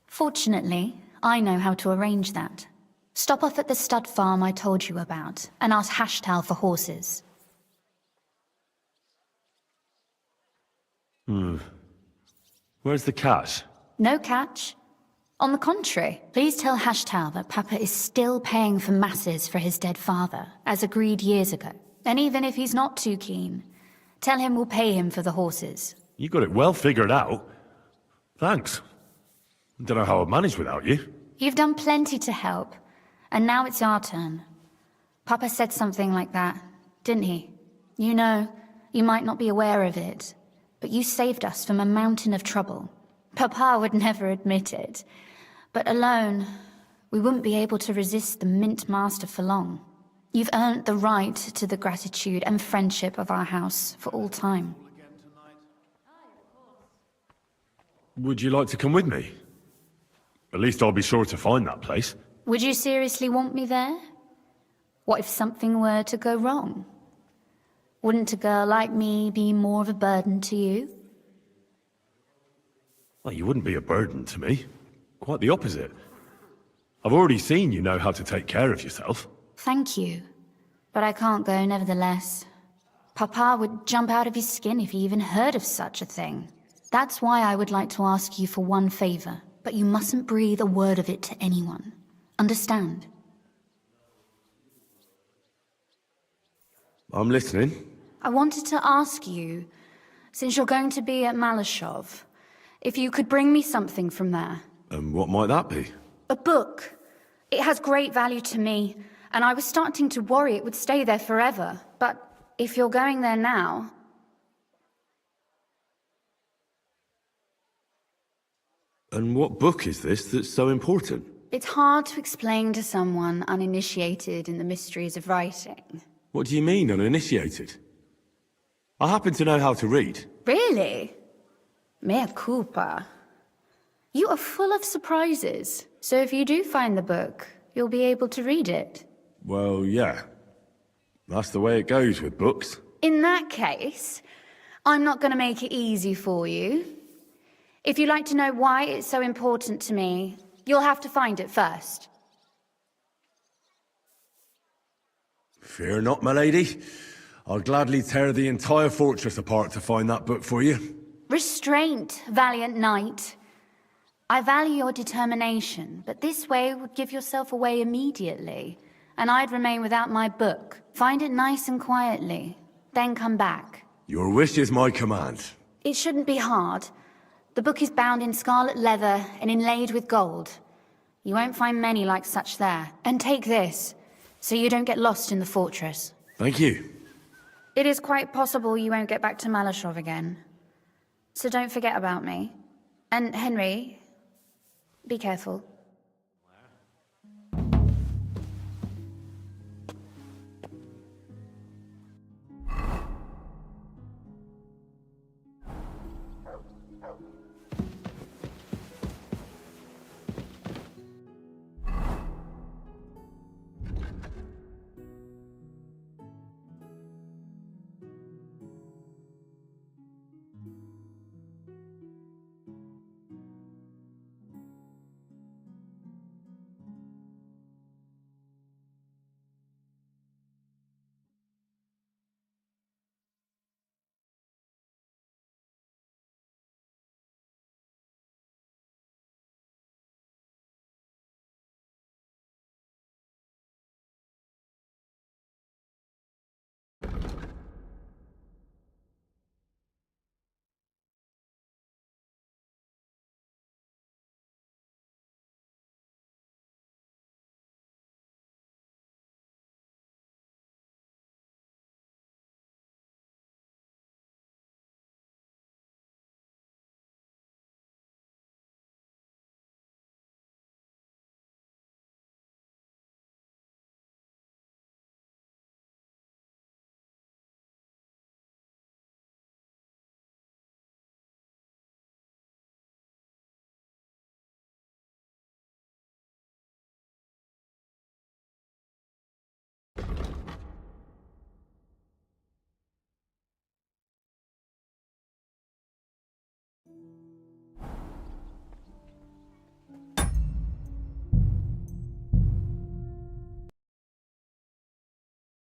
Fortunately, I know how to arrange that. Stop off at the stud farm I told you about, and ask Hashtal for horses. Where's the catch? No catch. On the contrary, please tell Hashtal that Papa is still paying for masses for his dead father, as agreed years ago. And even if he's not too keen, tell him we'll pay him for the horses. You got it well figured out. Thanks. Don't know how I'd manage without you. You've done plenty to help, and now it's our turn. Papa said something like that, didn't he? You know, you might not be aware of it, but you saved us from a mountain of trouble. Papa would never admit it, but alone, we wouldn't be able to resist the Mint Master for long. You've earned the right to the gratitude and friendship of our house for all time. Would you like to come with me? At least I'll be sure to find that place. Would you seriously want me there? What if something were to go wrong? Wouldn't a girl like me be more of a burden to you? Well, you wouldn't be a burden to me. Quite the opposite. I've already seen you know how to take care of yourself. Thank you. But I can't go nevertheless. Papa would jump out of his skin if he even heard of such a thing. That's why I would like to ask you for one favor, but you mustn't breathe a word of it to anyone. Understand? I'm listening. I wanted to ask you, since you're going to be at Malashov, if you could bring me something from there. And what might that be? A book. It has great value to me, and I was starting to worry it would stay there forever. But if you're going there now... And what book is this that's so important? It's hard to explain to someone uninitiated in the mysteries of writing. What do you mean, uninitiated? I happen to know how to read. Really? Mea culpa. You are full of surprises. So if you do find the book, you'll be able to read it. Well, yeah. That's the way it goes with books. In that case, I'm not going to make it easy for you. If you'd like to know why it's so important to me, you'll have to find it first. Fear not, my lady. I'll gladly tear the entire fortress apart to find that book for you. Restraint, valiant knight. I value your determination, but this way would give yourself away immediately, and I'd remain without my book. Find it nice and quietly, then come back. Your wish is my command. It shouldn't be hard. The book is bound in scarlet leather and inlaid with gold. You won't find many like such there. And take this, so you don't get lost in the fortress. Thank you. It is quite possible you won't get back to Malashov again. So don't forget about me. And Henry, be careful.